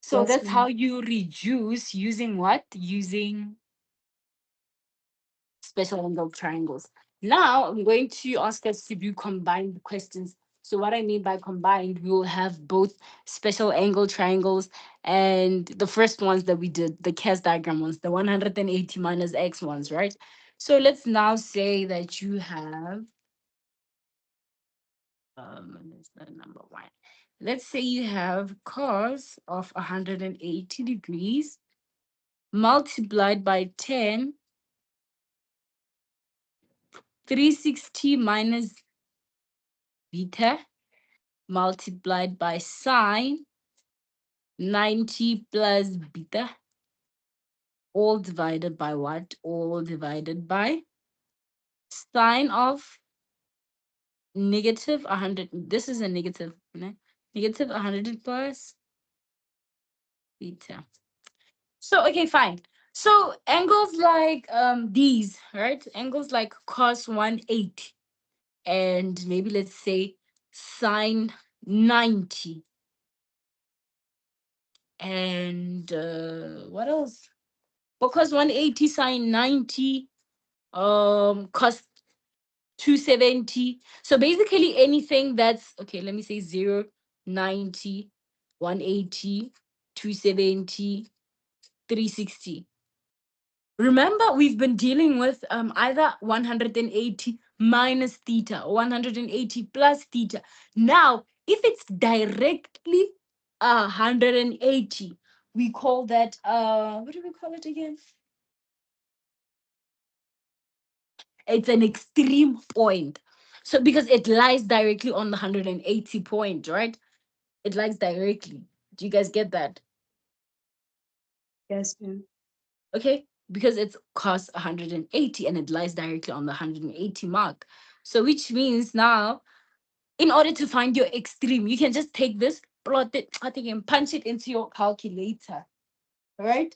So Yes, that's how ma'am. you reduce using what? Using special angle triangles. Now I'm going to ask us to do combined questions. So what I mean by combined, we will have both special angle triangles and the first ones that we did, the cast diagram ones, the 180 minus x ones, right? So let's now say that you have let's not number one. Let's say you have cos of 180 degrees multiplied by 10, 360 minus beta multiplied by sine 90 plus beta, all divided by what? All divided by sine of negative 100. This is a negative, né? Negative 100 plus beta. So, okay, fine. So angles like these, right? Angles like cos 180 and maybe let's say sine 90. And what else? Because 180 sine 90 cost 270. So basically anything that's okay, let me say 0, 90, 180, 270, 360. Remember, we've been dealing with either 180 minus theta or 180 plus theta. Now, if it's directly 180, we call that what do we call it again? It's an extreme point. So because it lies directly on the 180 point, right? It lies directly. Do you guys get that? Yes, ma'am. Okay, because it's cost 180 and it lies directly on the 180 mark. So which means now, in order to find your extreme, you can just take this, plot it, I think, and punch it into your calculator, right?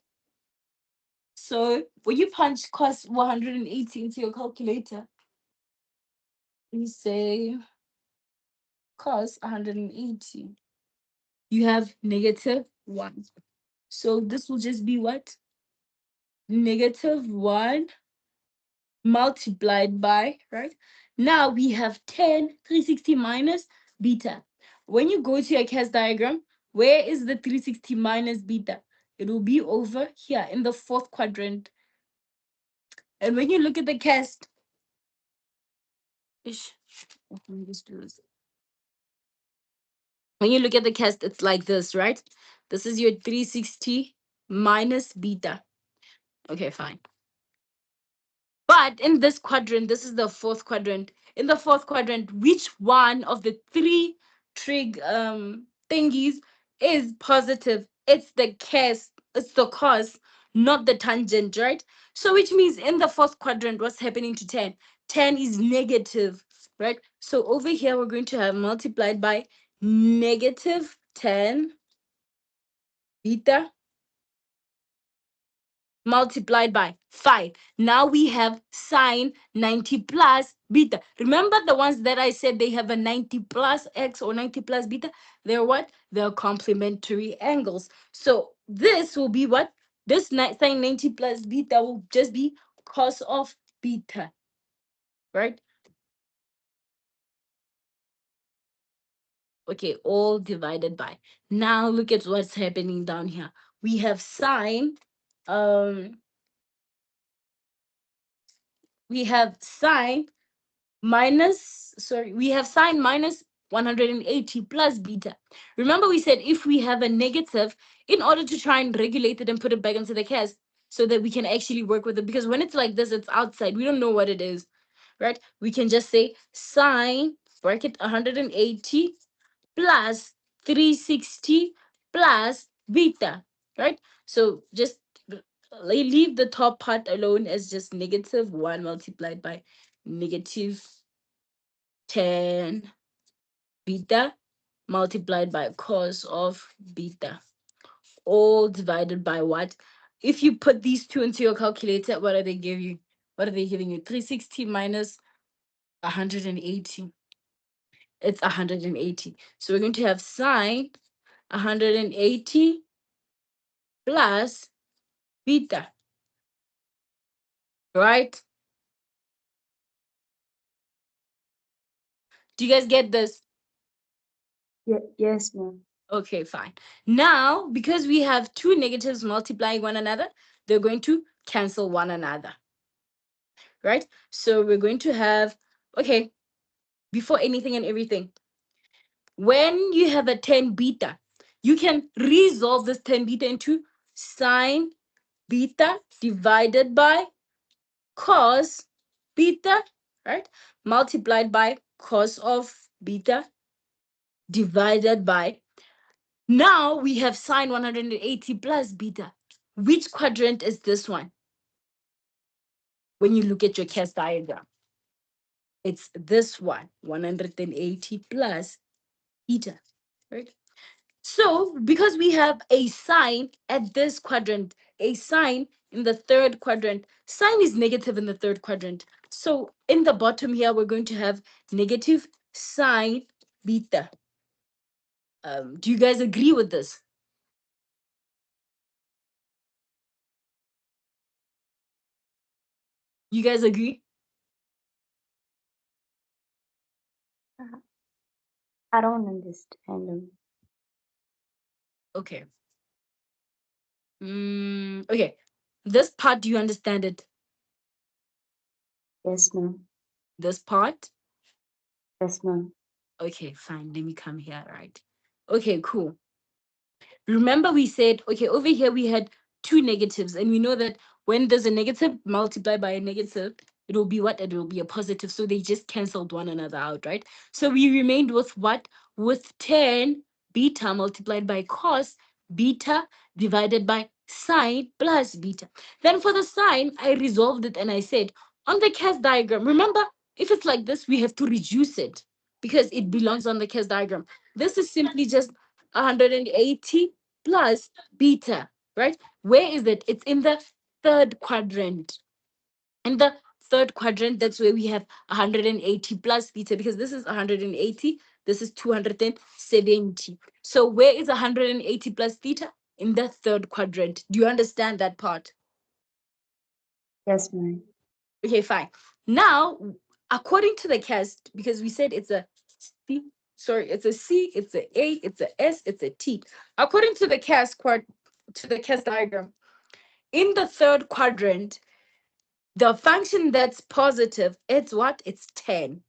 So when you punch cost 180 into your calculator, you say cos 180. You have negative 1. So this will just be what? Negative 1 multiplied by, right? Now we have 10, 360 minus beta. When you go to your cast diagram, where is the 360 minus beta? It will be over here in the fourth quadrant. And when you look at the cast, ish, let me just do this. When you look at the cast, it's like this, right? This is your 360 minus beta. Okay, fine. But in this quadrant, this is the fourth quadrant. In the fourth quadrant, which one of the three trig thingies is positive? It's the it's the cos, not the tangent, right? So which means in the fourth quadrant, what's happening to 10? 10 is negative, right? So over here, we're going to have multiplied by negative 10 beta multiplied by 5. Now we have sine 90 plus beta. Remember the ones that I said they have a 90 plus x or 90 plus beta? They're what? They're complementary angles. So this will be what? This sine 90 plus beta will just be cos of beta, right? Okay, all divided by. Now look at what's happening down here. We have sine, um, we have sine minus, sorry, we have sine minus 180 plus beta. Remember we said if we have a negative, in order to try and regulate it and put it back into the cast so that we can actually work with it, because when it's like this, it's outside. We don't know what it is, right? We can just say sine bracket 180 plus 360 plus beta, right? So just leave the top part alone as just negative 1 multiplied by negative 10 beta multiplied by cos of beta, all divided by what? If you put these two into your calculator, what are they give you? What are they giving you? 360 minus 180. It's 180. So we're going to have sine 180 plus beta, right? Do you guys get this? Yes, ma'am. Okay, fine. Now, because we have two negatives multiplying one another, they're going to cancel one another, right? So we're going to have, okay, before anything and everything, when you have a 10 beta, you can resolve this 10 beta into sine beta divided by cos beta, right? Multiplied by cos of beta divided by. Now we have sine 180 plus beta. Which quadrant is this one? When you look at your cast diagram, it's this one, 180 plus beta, right? So because we have a sine at this quadrant, a sine in the third quadrant, sine is negative in the third quadrant. So in the bottom here, we're going to have negative sine beta. Do you guys agree with this? You guys agree? Uh, I don't understand them. Okay. Okay. This part, do you understand it? Yes, ma'am. This part? Yes, ma'am. Okay, fine. Let me come here, right? Okay, cool. Remember we said, okay, over here we had two negatives, and we know that when there's a negative multiplied by a negative, it will be what? It will be a positive. So they just canceled one another out, right? So we remained with what? With 10 beta multiplied by cos beta divided by sine plus beta. Then for the sine, I resolved it and I said, on the cast diagram, remember, if it's like this, we have to reduce it because it belongs on the cast diagram. This is simply just 180 plus beta, right? Where is it? It's in the third quadrant. In the third quadrant, that's where we have 180 plus beta, because this is 180, this is 270. So where is 180 plus theta? In the third quadrant. Do you understand that part? Yes, ma'am. Okay, fine. Now, according to the cast, because we said it's a C, sorry, it's a C, it's a A, it's a S, it's a T. According to the cast diagram, in the third quadrant, the function that's positive, it's what? It's 10.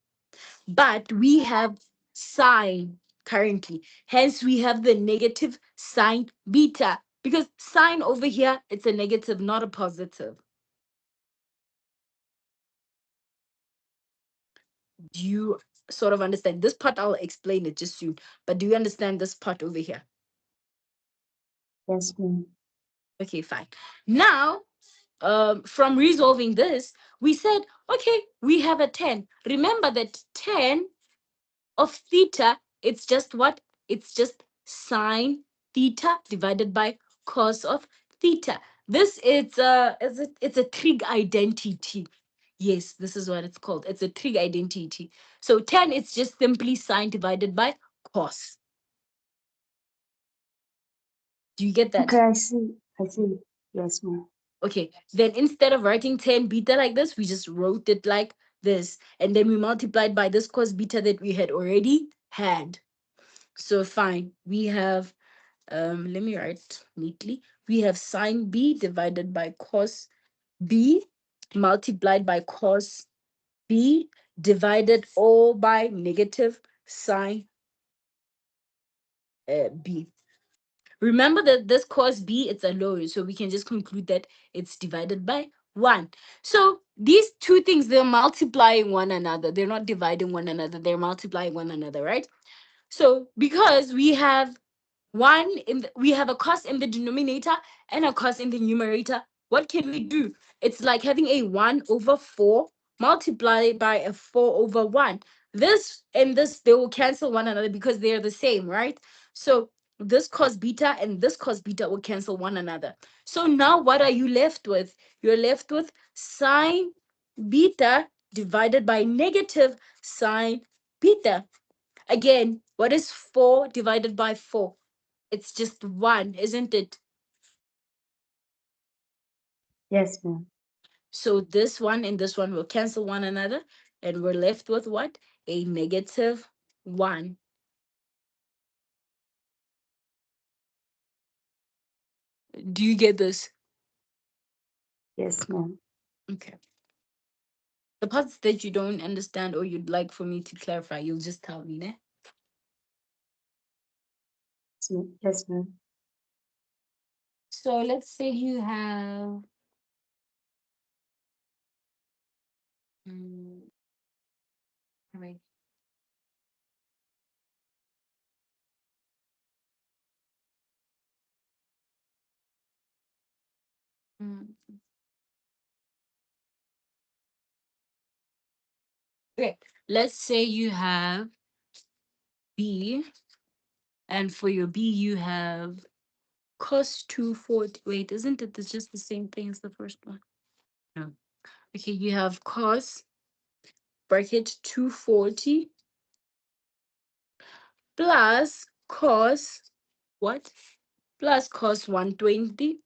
But we have sine currently. Hence, we have the negative sine beta. Because sine over here, it's a negative, not a positive. Do you sort of understand this part? I'll explain it just soon, but do you understand this part over here? Yes, ma'am. Okay, fine. Now, from resolving this, we said, okay, we have a 10. Remember that 10 of theta, it's just what? It's just sine theta divided by cos of theta. This it's a trig identity. Yes, this is what it's called. It's a trig identity. So tan, it's just simply sine divided by cos. Do you get that? Okay, I see. I see. Yes, ma'am. Okay, then instead of writing tan beta like this, we just wrote it like this. And then we multiplied by this cos beta that we had already had. So fine, we have, let me write neatly. We have sine b divided by cos b multiplied by cos b divided all by negative sine b. Remember that this cos b, it's a low, so we can just conclude that it's divided by 1. So these two things, they're multiplying one another. They're not dividing one another. They're multiplying one another, right? So because we have we have a cos in the denominator and a cos in the numerator, what can we do? It's like having a 1 over 4 multiplied by a 4 over 1. This and this, they will cancel one another because they are the same, right? So this cos beta and this cos beta will cancel one another. So now what are you left with? You're left with sine beta divided by negative sine beta. Again, what is 4 divided by 4? It's just 1, isn't it? Yes, ma'am. So this one and this one will cancel one another, and we're left with what? A negative 1. Do you get this? Yes, ma'am. Okay. The parts that you don't understand or you'd like for me to clarify, you'll just tell me, ne? Yes, ma'am. So let's say you have. Mm, wait. Mm, okay. Let's say you have B, and for your B, you have cos 240. Wait, isn't it? It's just the same thing as the first one. No. Okay, you have cos bracket 240 plus cos what? Plus cos 120,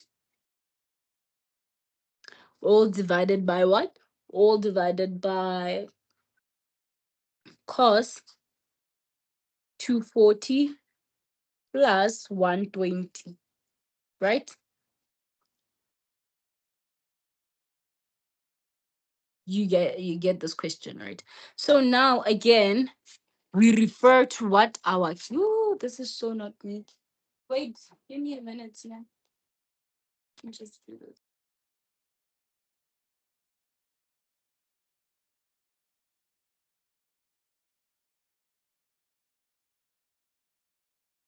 all divided by what? All divided by cos 240 plus 120, right? You get this question, right? So now again, we refer to what our oh, this is so not neat. Wait, give me a minute, yeah. Let me just do this.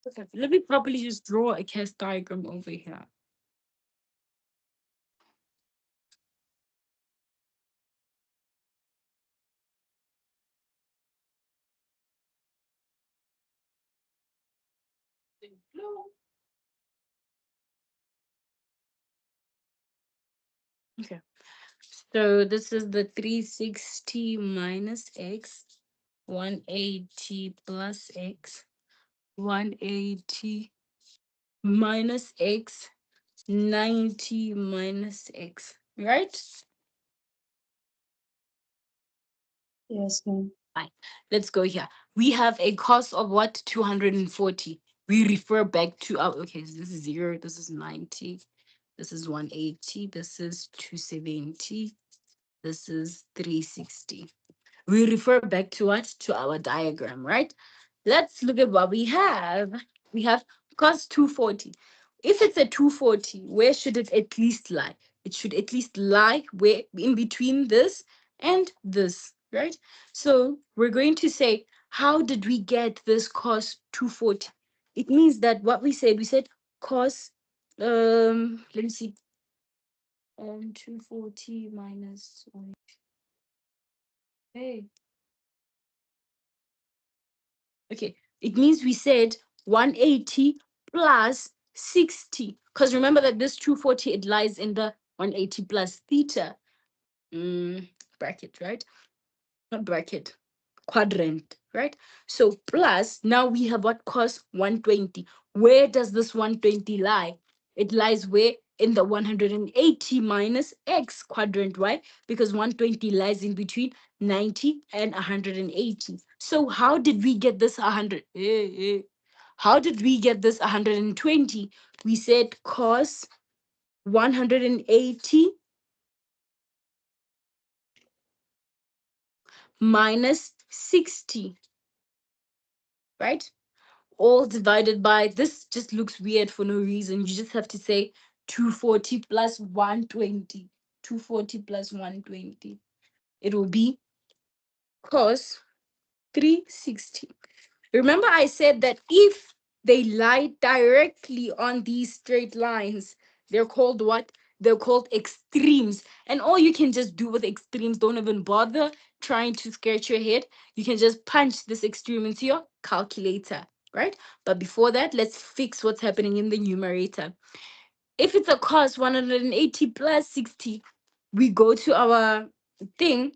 Okay, let me probably just draw a cast diagram over here. Okay, so this is the 360 minus x, 180 plus x, 180 minus x, 90 minus x, right? Yes, ma'am. Fine. Let's go here. We have a cost of what? 240. We refer back to our, okay, so this is 0, this is 90, this is 180, this is 270, this is 360. We refer back to what? To our diagram, right? Let's look at what we have. We have cos 240. If it's a 240, where should it at least lie? It should at least lie where in between this and this, right? So we're going to say, how did we get this cos 240? It means that what we said cos, let me see, 240 minus, hey, okay, it means we said 180 plus 60. Because remember that this 240, it lies in the 180 plus theta bracket, right? Not bracket, quadrant, right? So plus, now we have what cos 120. Where does this 120 lie? It lies where? In the 180 minus x quadrant. Why? Because 120 lies in between 90 and 180. So how did we get this 100? How did we get this 120? We said cos 180 minus 60, right? All divided by, this just looks weird for no reason. You just have to say 240 plus 120. 240 plus 120. It will be cos 360. Remember, I said that if they lie directly on these straight lines, they're called what? They're called extremes. And all you can just do with extremes, don't even bother trying to scratch your head. You can just punch this extreme into your calculator, right? But before that, let's fix what's happening in the numerator. If it's a cos 180 plus 60, we go to our thing,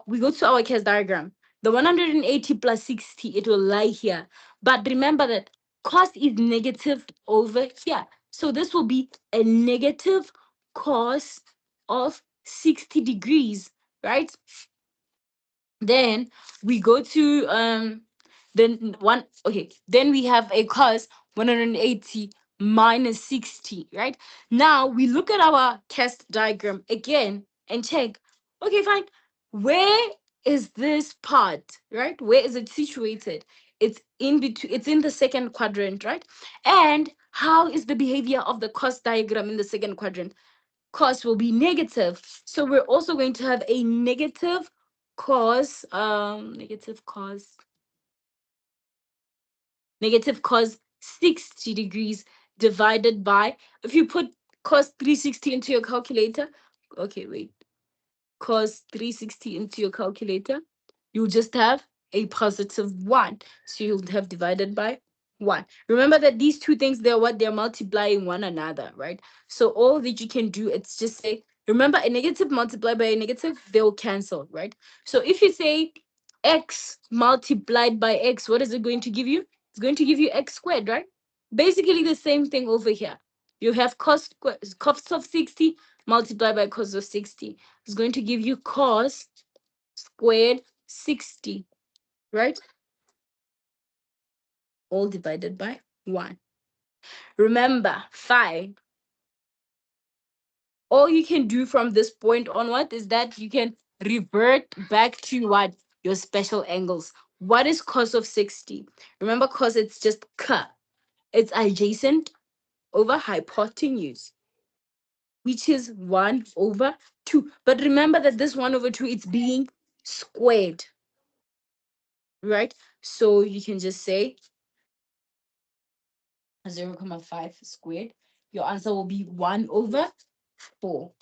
we go to our case diagram. The 180 plus 60, it will lie here. But remember that cos is negative over here. So this will be a negative cos of 60 degrees, right? Then we go to then one, okay, then we have a cos 180 minus 60, right? Now we look at our cast diagram again and check, okay, fine, where is this part, right? Where is it situated? It's in between, it's in the second quadrant, right? And how is the behavior of the cos diagram in the second quadrant? Cos will be negative. So we're also going to have a negative cos, negative cos 60 degrees divided by, if you put cos 360 into your calculator, okay, wait, cos 360 into your calculator, you'll just have a positive 1. So you'll have divided by 1. Remember that these two things, they're what? They're multiplying one another, right? So all that you can do, it's just say, remember, a negative multiplied by a negative, they'll cancel, right? So if you say x multiplied by x, what is it going to give you? It's going to give you x squared, right? Basically the same thing over here. You have cos of 60 multiplied by cos of 60. It's going to give you cos squared 60, right? All divided by 1. Remember, 5. All you can do from this point onward is that you can revert back to what? Your special angles. What is cos of 60? Remember, cos, it's just k. It's adjacent over hypotenuse, which is 1 over 2. But remember that this 1 over 2, it's being squared, right? So you can just say 0.5 squared. Your answer will be 1 over 4.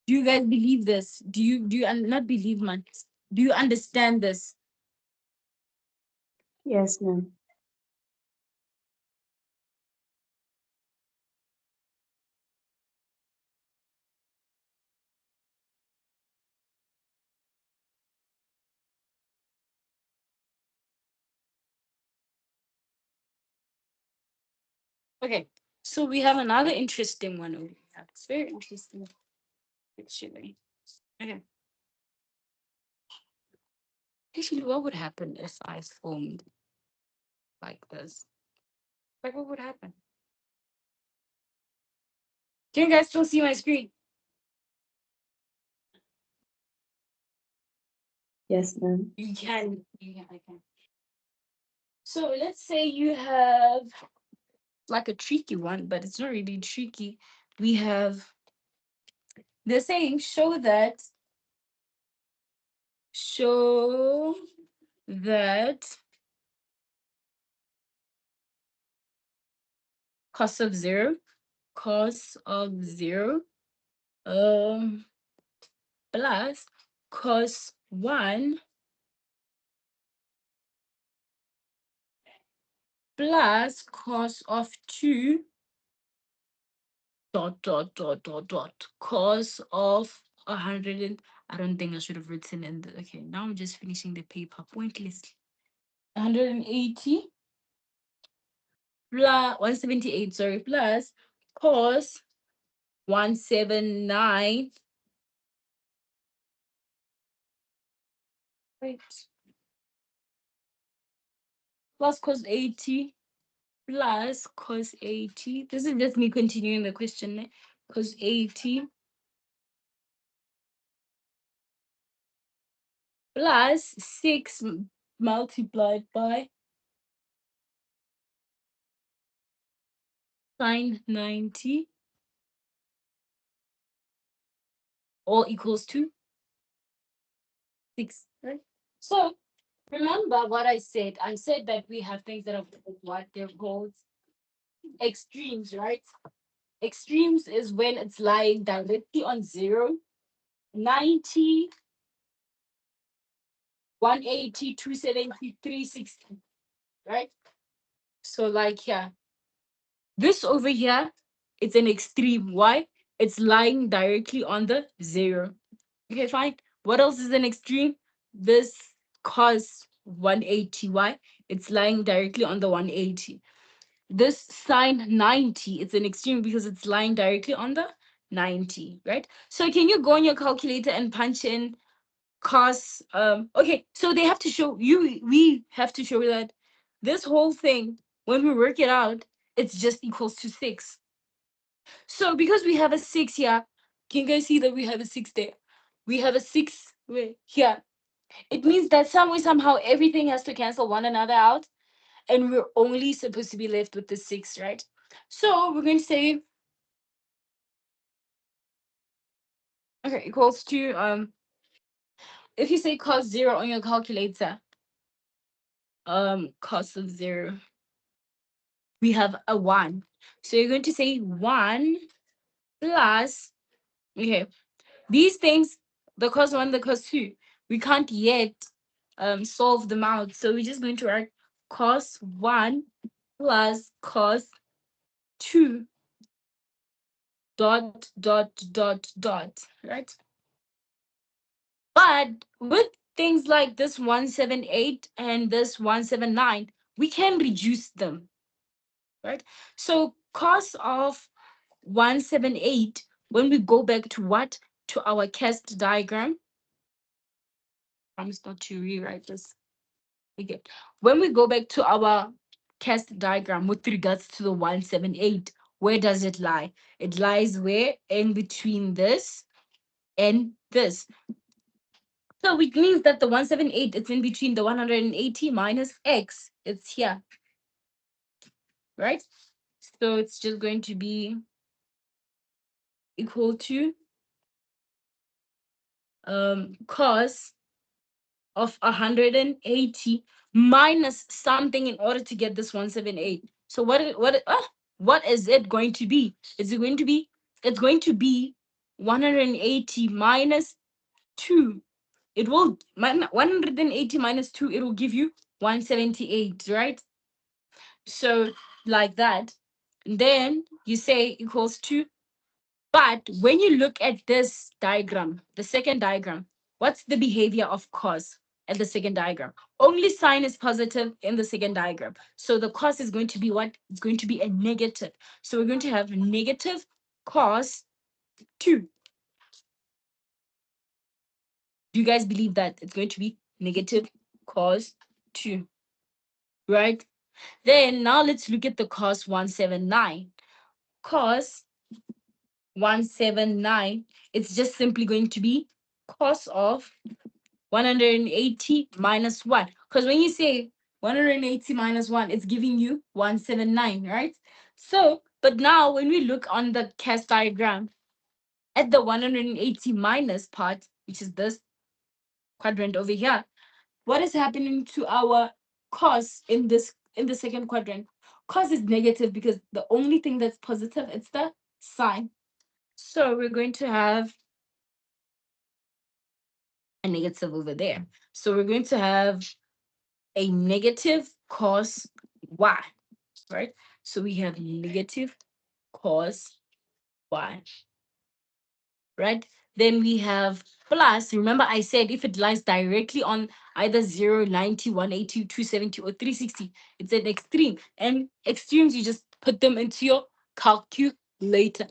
Do you guys believe this? Not believe, man? Do you understand this? Yes, ma'am. Okay. So we have another interesting one over here. It's very interesting, actually. Okay. Actually, what would happen if I formed like this? Like, what would happen? Can you guys still see my screen? Yes, ma'am. You can. You can. I can. So let's say you have like a tricky one, but it's not really tricky. We have, they're saying show that cos of 0, cos of 0 um plus cos 1 plus cos of 2 cos of 100 and I don't think I should have written in the okay. Now I'm just finishing the paper pointlessly. 180 plus 178, sorry, plus cos 179. Wait. Plus cos 80 plus cos 80. This is just me continuing the question. Cos 80 plus 6 multiplied by sine 90 all equals to 6, right? So remember what I said. I said that we have things that are called what they're called extremes, right? Extremes is when it's lying directly on 0, 90, 180, 270, 360, right? So like yeah, this over here, it's an extreme. Why? It's lying directly on the 0. Okay, fine. What else is an extreme? This cos 180. Why? It's lying directly on the 180. This sine 90, it's an extreme because it's lying directly on the 90, right? So can you go on your calculator and punch in cos okay, so they have to show you, we have to show that this whole thing, when we work it out, it's just equals to 6. So because we have a 6 here, can you guys see that we have a 6 there? We have a 6 here. It means that some way, somehow, everything has to cancel one another out, and we're only supposed to be left with the 6, right? So we're going to say, okay, equals to, if you say cos 0 on your calculator, cos of 0, we have a 1. So you're going to say 1 plus, okay, these things, the cos 1, the cos 2, we can't yet solve them out. So we're just going to write cos 1 plus cos 2 dot, right? But with things like this 178 and this 179, we can reduce them, right? So cos of 178, when we go back to what? To our cast diagram. Promise not to rewrite this. Okay. When we go back to our cast diagram with regards to the 178, where does it lie? It lies where? In between this and this. So which means that the 178, it's in between the 180 minus x. It's here, right? So it's just going to be equal to cos of 180 minus something in order to get this 178. So what is it going to be? Is it going to be, it's going to be 180 minus 2. It will 180 minus 2, it will give you 178, right? So like that. Then you say equals to, but when you look at this diagram, the second diagram, what's the behavior of cos at the second diagram? Only sign is positive in the second diagram. So the cos is going to be what? It's going to be a negative. So we're going to have negative cos 2. Do you guys believe that it's going to be negative cos 2? Right? Then now let's look at the cos 179. Cos 179, it's just simply going to be cos of 180 minus 1. Because when you say 180 minus 1, it's giving you 179, right? So, but now when we look on the cast diagram at the 180 minus part, which is this quadrant over here, what is happening to our cos in this, in the second quadrant? Cos is negative because the only thing that's positive, it's the sign. So we're going to have a negative over there. So we're going to have a negative cos y. right? So we have negative cos y, right? Then we have plus. Remember, I said if it lies directly on either 0, 90, 180, 270, or 360, it's an extreme. And extremes, you just put them into your calculator.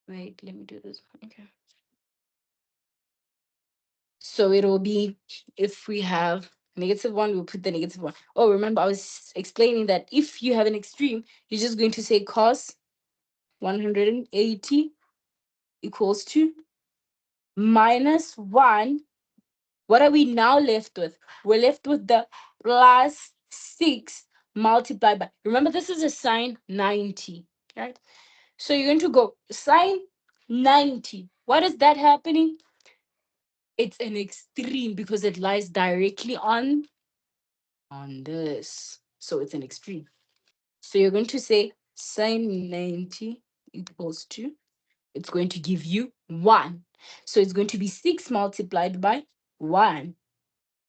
Wait, let me do this. Okay. So it'll be, if we have -1, we'll put the -1. Oh, remember, I was explaining that if you have an extreme, you're just going to say cos 180 equals to -1. What are we now left with? We're left with the +6 multiplied by, remember, this is a sine 90, right? So you're going to go sine 90. What is that happening? It's an extreme because it lies directly on this. So it's an extreme. So you're going to say sine 90 equals to, it's going to give you 1. So it's going to be 6 multiplied by 1.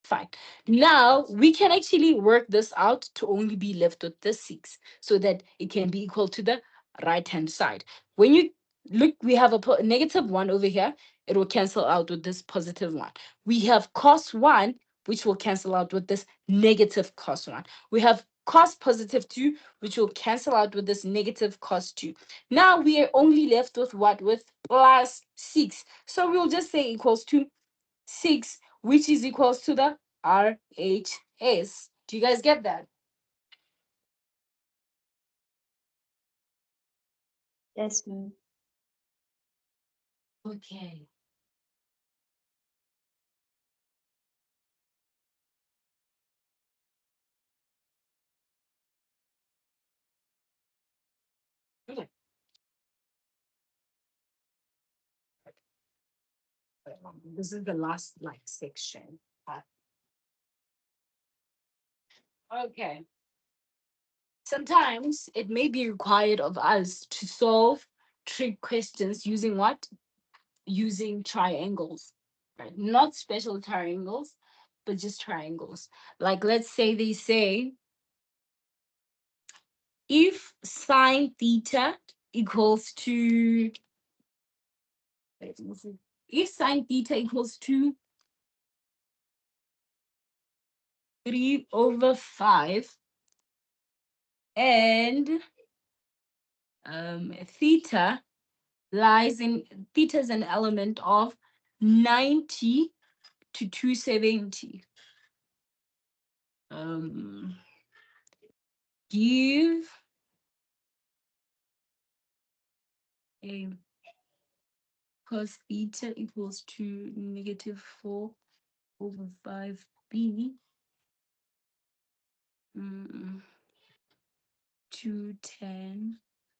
Fine. Now we can actually work this out to only be left with the 6 so that it can be equal to the right hand side. When you look, we have a -1 over here. It will cancel out with this +1. We have cos 1, which will cancel out with this negative cos 1. We have cos +2, which will cancel out with this negative cos 2. Now we are only left with what? With +6. So we'll just say equals to 6, which is equals to the RHS. Do you guys get that? Yes, ma'am. Okay. Okay. This is the last like section. Okay. Sometimes it may be required of us to solve trig questions using what? Using triangles. Right? Not special triangles, but just triangles. Like let's say they say if sine theta equals to, wait, let me see. If sine theta equals to 3/5 and theta lies in, theta is an element of 90 to 270. Give a cos theta equals to -4/5b 210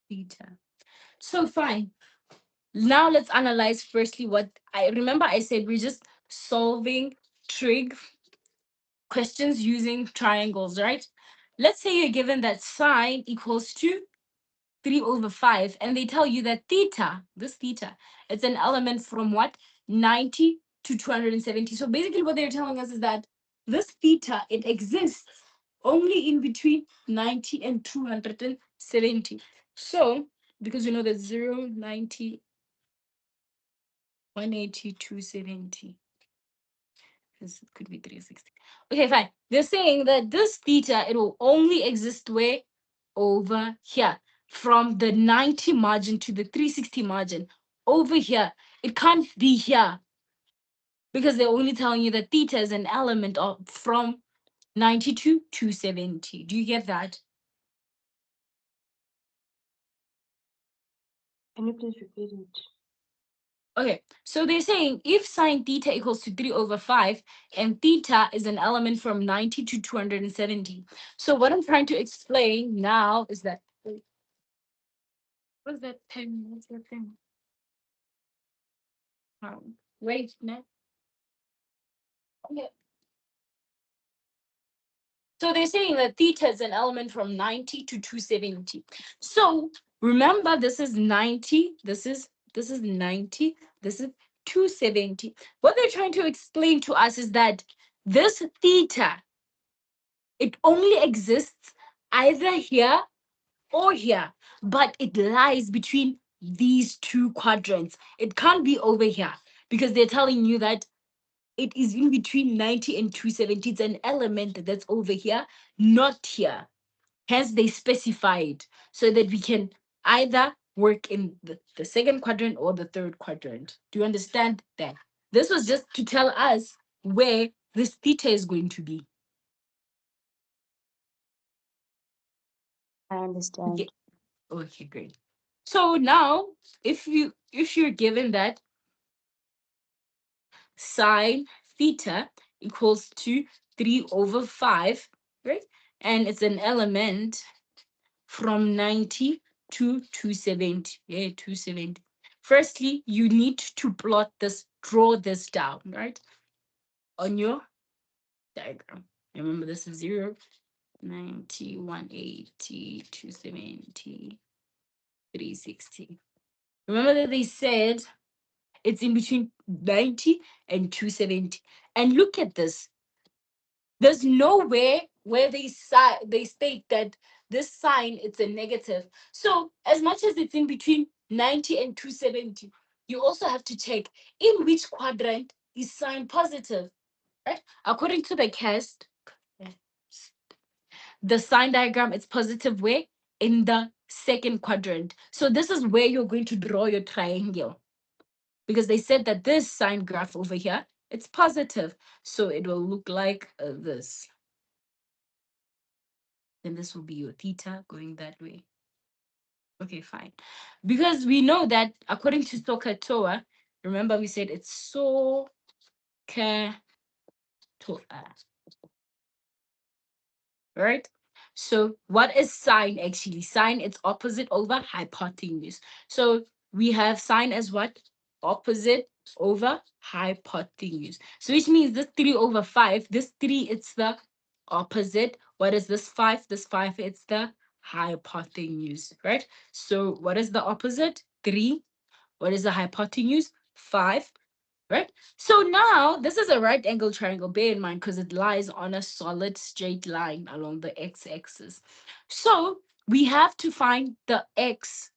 theta. So fine. Now let's analyze firstly what I remember. I said we're just solving trig questions using triangles, right? Let's say you're given that sine equals to 3/5, and they tell you that theta, this theta, it's an element from what? 90 to 270. So basically, what they're telling us is that this theta, it exists only in between 90 and 270. So, because we know that 0, 90, 180, 270. This could be 360. Okay, fine. They're saying that this theta, it will only exist where? Over here. From the 90 margin to the 360 margin. Over here. It can't be here. Because they're only telling you that theta is an element of from 90 to 270. Do you get that? Can you please repeat it? Okay, so they're saying if sine theta equals to 3/5 and theta is an element from 90 to 270. So what I'm trying to explain now is that, what's that pen? What's that thing? Wait, no. Okay. So they're saying that theta is an element from 90 to 270. So remember, this is 90, this is 90, this is 270. What they're trying to explain to us is that This theta, it only exists either here or here, but it lies between these two quadrants. It can't be over here because they're telling you that it is in between 90 and 270. It's an element that's over here, not here. Hence, they specified so that we can either work in the second quadrant or the third quadrant. Do you understand that? This was just to tell us where this theta is going to be. I Okay, understand. okay, great. So now, if you're given that sine theta equals to 3 over 5, right? And it's an element from 90 to 270. Yeah, 270. Firstly, you need to plot this, draw this down, right? On your diagram. Remember, this is 0, 90, 180, 270, 360. Remember that they said it's in between 90 and 270. And look at this. There's nowhere where they state that this sign it's a negative. So as much as it's in between 90 and 270, you also have to check in which quadrant is sign positive, right? According to the cast, the sign diagram it's positive where in the second quadrant. So this is where you're going to draw your triangle because they said that this sign graph over here it's positive, so it will look like this. Then this will be your theta going that way. Okay, fine. Because we know that according to SOHCAHTOA, remember we said it's SOHCAHTOA, right? So what is sine actually? Sine, it's opposite over hypotenuse. So we have sine as what? Opposite over hypotenuse. So which means this 3 over 5, this 3, it's the opposite. What is this 5? This 5, it's the hypotenuse, right? So what is the opposite? 3. What is the hypotenuse? 5, right? So now this is a right angle triangle, bear in mind, because it lies on a solid straight line along the x-axis. So we have to find the x,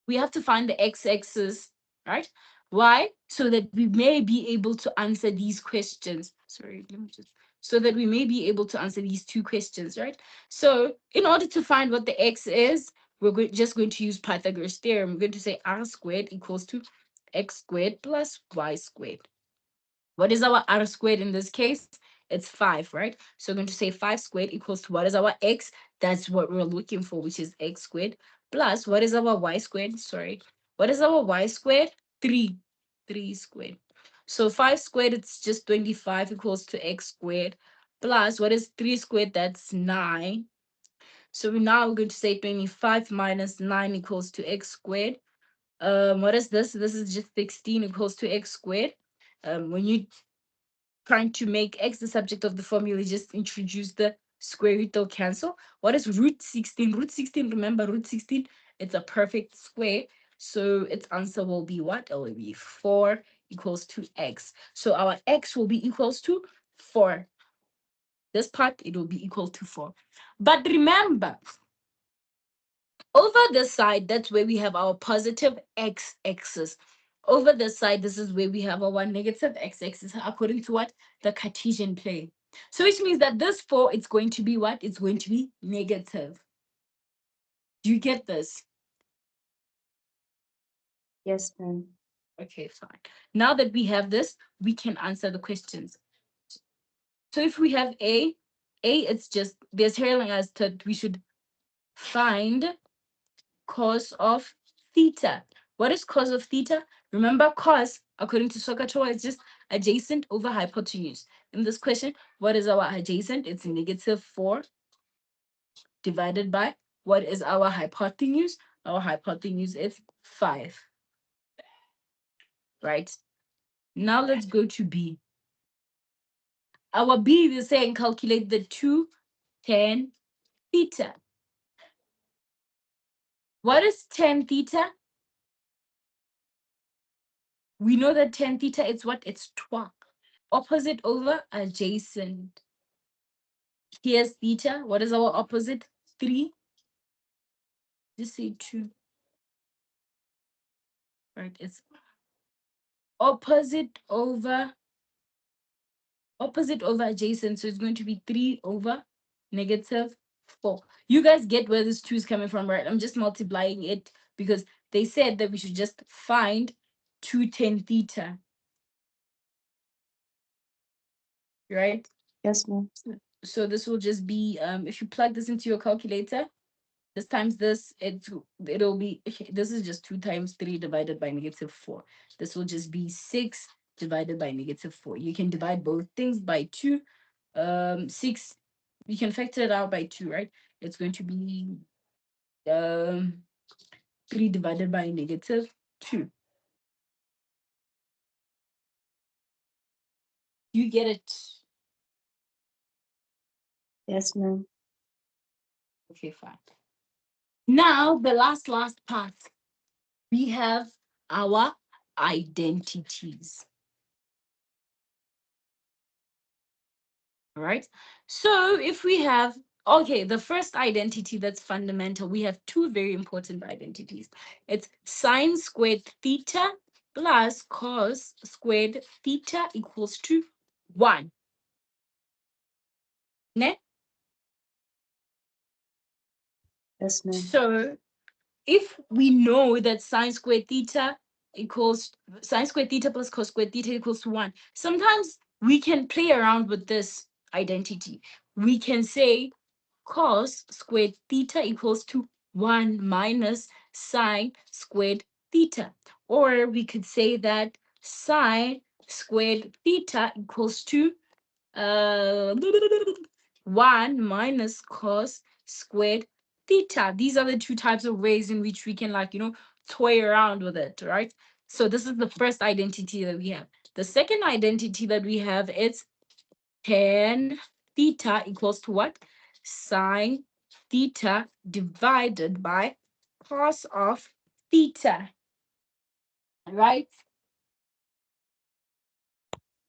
we have to find the x-axis, right? Why? So that we may be able to answer these questions. Sorry, let me just, so that we may be able to answer these two questions, right? So in order to find what the x is, just going to use Pythagoras theorem. We're going to say r squared equals to x squared plus y squared. What is our r squared in this case? It's 5, right? So we're going to say 5 squared equals to what is our x? That's what we're looking for, which is x squared. Plus, what is our y squared? Sorry. What is our y squared? 3. 3 squared. So 5 squared, it's just 25 equals to x squared. Plus, what is 3 squared? That's 9. So now we're going to say 25 minus 9 equals to x squared. What is this? This is just 16 equals to x squared. When you trying to make x the subject of the formula, just introduce the square root or cancel. What is root 16? Root 16, remember root 16, it's a perfect square. So its answer will be what? It will be 4 equals to x. So our x will be equals to 4. This part, it will be equal to 4. But remember, over the side, that's where we have our positive x-axis. Over the side, this is where we have our negative x-axis, according to what? The Cartesian plane. So which means that this 4, it's going to be what? It's going to be negative. Do you get this? Yes, ma'am. Okay, fine. Now that we have this, we can answer the questions. So if we have A, it's just, they're telling us that we should find cos of theta. What is cos of theta? Remember, cos, according to SOHCAHTOA, is just adjacent over hypotenuse. In this question, what is our adjacent? It's negative 4 divided by what is our hypotenuse? Our hypotenuse is 5, right? Now let's go to B. Our B is saying calculate the 2 tan theta. What is tan theta? We know that tan theta is what? It's 12. Opposite over adjacent. Here's theta. What is our opposite? 3. Just say 2. Right? It's opposite over adjacent. So it's going to be 3 over negative 4. You guys get where this 2 is coming from, right? I'm just multiplying it because they said that we should just find 210 theta, right? Yes, ma'am. So this will just be, if you plug this into your calculator, this times this, it'll be, this is just 2 times 3 divided by negative 4. This will just be 6 divided by negative 4. You can divide both things by 2. 6, you can factor it out by 2, right? It's going to be 3 divided by negative 2. You get it? Yes, ma'am. Okay, fine. Now the last part, we have our identities. All right. So if we have, okay, the first identity that's fundamental, we have two very important identities. It's sine squared theta plus cos squared theta equals to 1. Ne? Yes, ma'am. So if we know that sine squared theta equals sine squared theta plus cos squared theta equals to 1, sometimes we can play around with this identity. We can say cos squared theta equals to 1 minus sine squared theta. Or we could say that sine squared theta equals to uh, 1 minus cos squared theta. These are the two types of ways in which we can, like, toy around with it, right? So this is the first identity that we have. The second identity that we have is tan theta equals to what? Sine theta divided by cos of theta, right?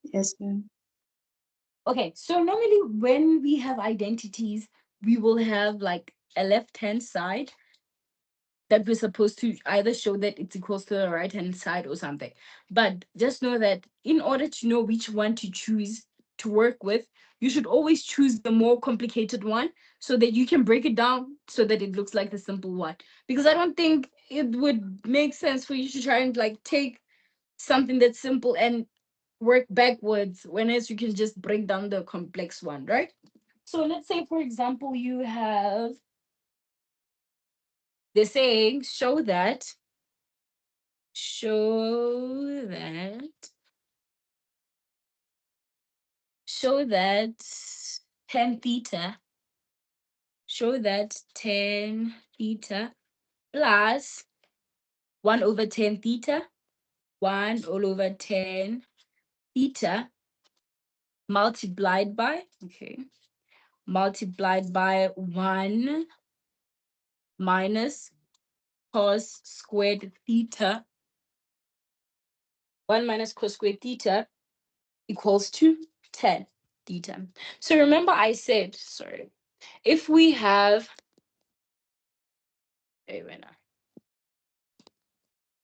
Yes, ma'am. Okay, so normally when we have identities, we will have like a left hand side that we're supposed to either show that it's equals to the right hand side or something. But just know that in order to know which one to choose to work with, you should always choose the more complicated one so that you can break it down so that it looks like the simple one. Because I don't think it would make sense for you to try and like take something that's simple and work backwards, whereas you can just break down the complex one, right? So let's say, for example, you have, they're saying, show that show that tan theta show that tan theta plus 1 over 10 theta 1 all over 10 theta multiplied by 1 minus cos squared theta 1 minus cos squared theta equals to 10 theta. So remember I said, sorry, if we have, wait, wait, no.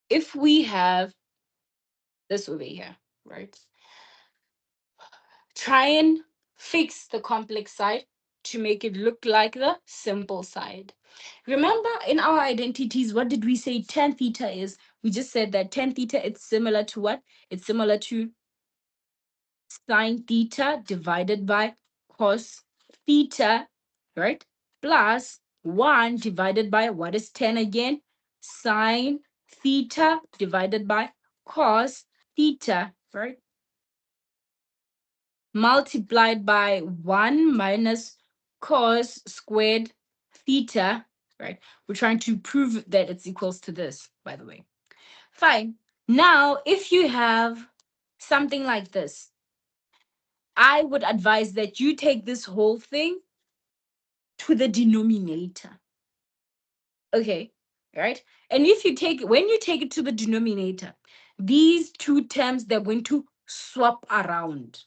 If we have this over here, right? Try and fix the complex side to make it look like the simple side. Remember in our identities, what did we say tan theta is? We just said that tan theta, it's similar to what? It's similar to sine theta divided by cos theta, right? Plus 1 divided by, what is 10 again? Sine theta divided by cos theta, right? Multiplied by 1 minus cos squared theta, right? We're trying to prove that it's equals to this, by the way. Fine. Now, if you have something like this, I would advise that you take this whole thing to the denominator. Okay, right? And if you take, when you take it to the denominator, these two terms, they're going to swap around.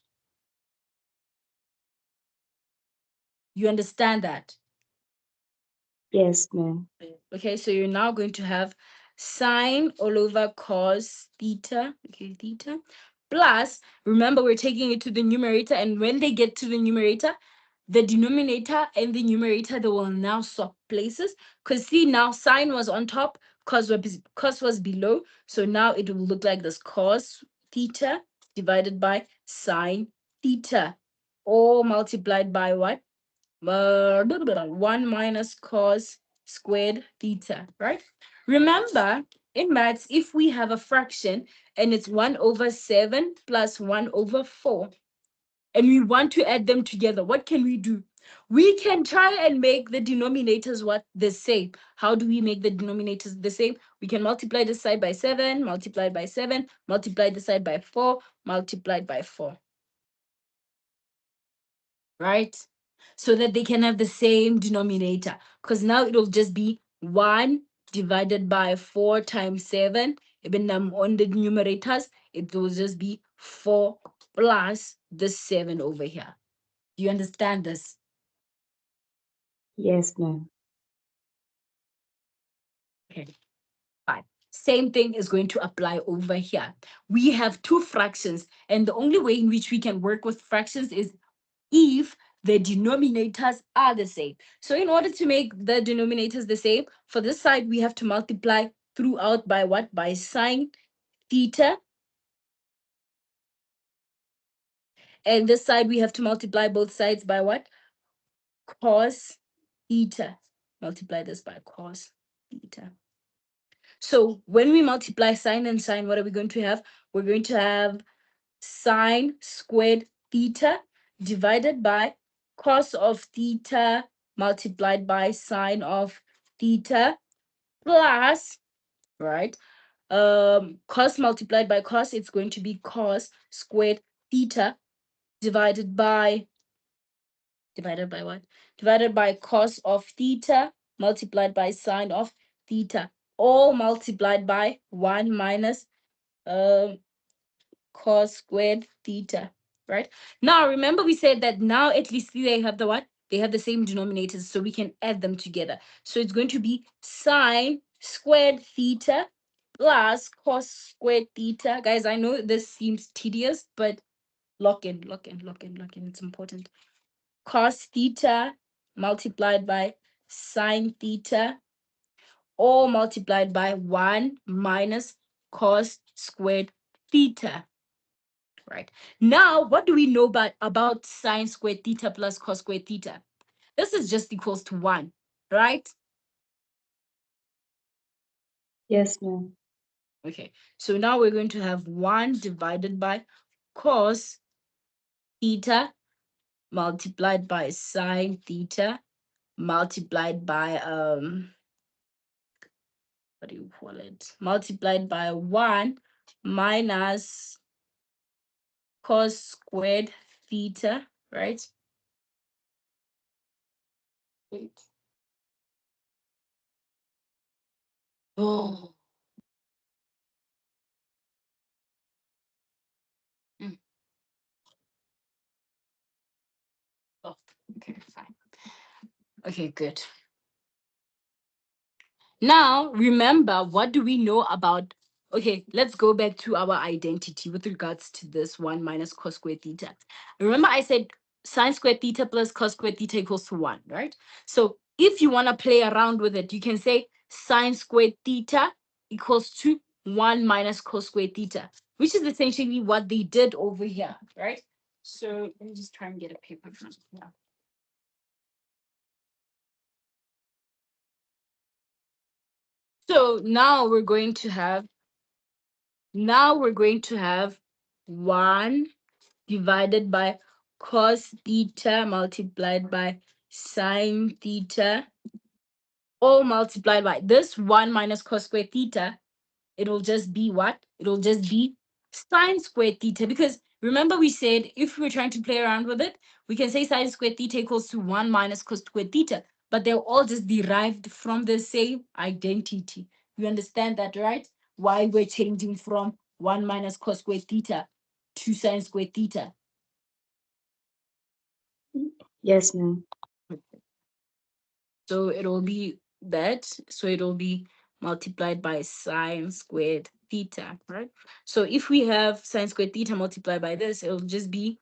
You understand that? Yes, ma'am. Okay, so you're now going to have sine all over cos theta. Okay, theta. Plus, remember, we're taking it to the numerator, and when they get to the numerator, the denominator and the numerator, they will now swap places. Because see, now sine was on top, cos was below. So now it will look like this: cos theta divided by sine theta, all multiplied by what? 1 minus cos squared theta, right? Remember, in maths, if we have a fraction and it's 1 over 7 plus 1 over 4, and we want to add them together, what can we do? We can try and make the denominators what? The same. How do we make the denominators the same? We can multiply this side by 7, multiply by 7, multiply this side by 4, multiplied by 4, right? So that they can have the same denominator. Because now it'll just be 1 divided by 4 times 7. Even on the numerators, it will just be 4 plus the 7 over here. Do you understand this? Yes, ma'am. Okay, fine. Same thing is going to apply over here. We have two fractions, and the only way in which we can work with fractions is if the denominators are the same. So in order to make the denominators the same, for this side, we have to multiply throughout by what? By sine theta. And this side, we have to multiply both sides by what? Cos theta. Multiply this by cos theta. So when we multiply sine and sine, what are we going to have? We're going to have sine squared theta divided by cos of theta multiplied by sine of theta plus, right? Cos multiplied by cos, it's going to be cos squared theta divided by what? Divided by cos of theta multiplied by sine of theta, all multiplied by 1 minus um cos squared theta, right? Now, remember we said that now at least they have the what? They have the same denominators, so we can add them together. So it's going to be sine squared theta plus cos squared theta. Guys, I know this seems tedious, but lock in, lock in, lock in, lock in. It's important. Cos theta multiplied by sine theta, all multiplied by 1 minus cos squared theta. Right. Now, what do we know about sine squared theta plus cos squared theta? This is just equals to 1, right? Yes, ma'am. Okay. So now we're going to have 1 divided by cos theta multiplied by sine theta multiplied by what do you call it? Multiplied by 1 minus cos squared theta, right? Wait. Oh. Mm. Oh, okay, fine. Okay, good. Now, remember, what do we know about? Okay, let's go back to our identity with regards to this 1 minus cos squared theta. Remember, I said sine squared theta plus cos squared theta equals to 1, right? So if you want to play around with it, you can say sine squared theta equals to 1 minus cos squared theta, which is essentially what they did over here, right? So let me just try and get a paper from here. So now we're going to have 1 divided by cos theta multiplied by sine theta, all multiplied by this 1 minus cos squared theta. It'll just be what? It'll just be sine squared theta. Because remember, we said if we're trying to play around with it, we can say sine squared theta equals to 1 minus cos squared theta, but they're all just derived from the same identity. You understand that, right? Why we're changing from 1 minus cos squared theta. 2 sine squared theta. Yes, ma'am. So it'll be that. So it'll be multiplied by sine squared theta, right? So if we have sine squared theta multiplied by this, it'll just be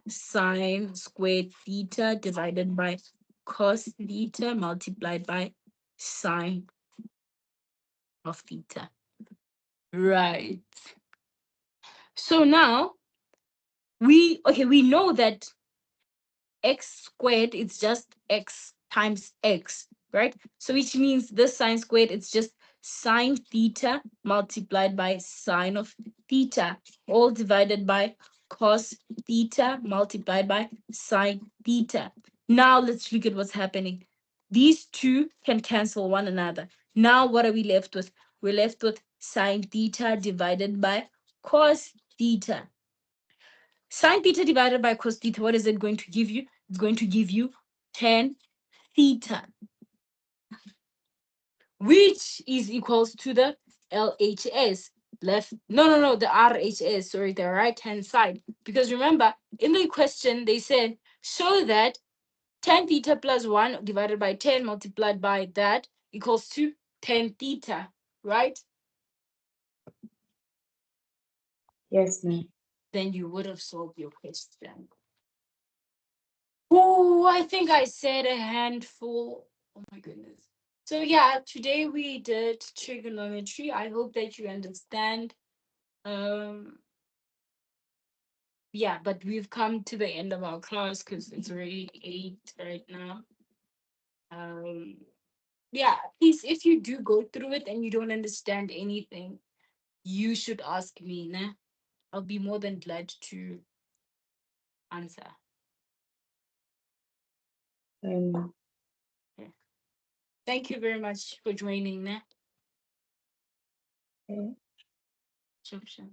sine squared theta divided by cos theta multiplied by sine of theta. Right. So now we know that x squared it's just x times x, right? So which means this sine squared it's just sine theta multiplied by sine of theta, all divided by cos theta multiplied by sine theta. Now let's look at what's happening. These two can cancel one another. Now what are we left with? We're left with sine theta divided by cos theta. Sine theta divided by cos theta, what is it going to give you? It's going to give you tan theta, which is equals to the LHS. Left, no, the RHS, sorry, the right hand side. Because remember, in the question, they said, show that tan theta plus 1 divided by 10 multiplied by that equals to tan theta, right? Yes, ma'am. Then you would have solved your question. Oh, I think I said a handful. Oh my goodness. So yeah, today we did trigonometry. I hope that you understand. Um yeah, but we've come to the end of our class because it's already 8 right now. Um yeah, please if you do go through it and you don't understand anything, you should ask me, nah? I'll be more than glad to answer. Um, Yeah. Thank you very much for joining, nah? okay. Sure, sure.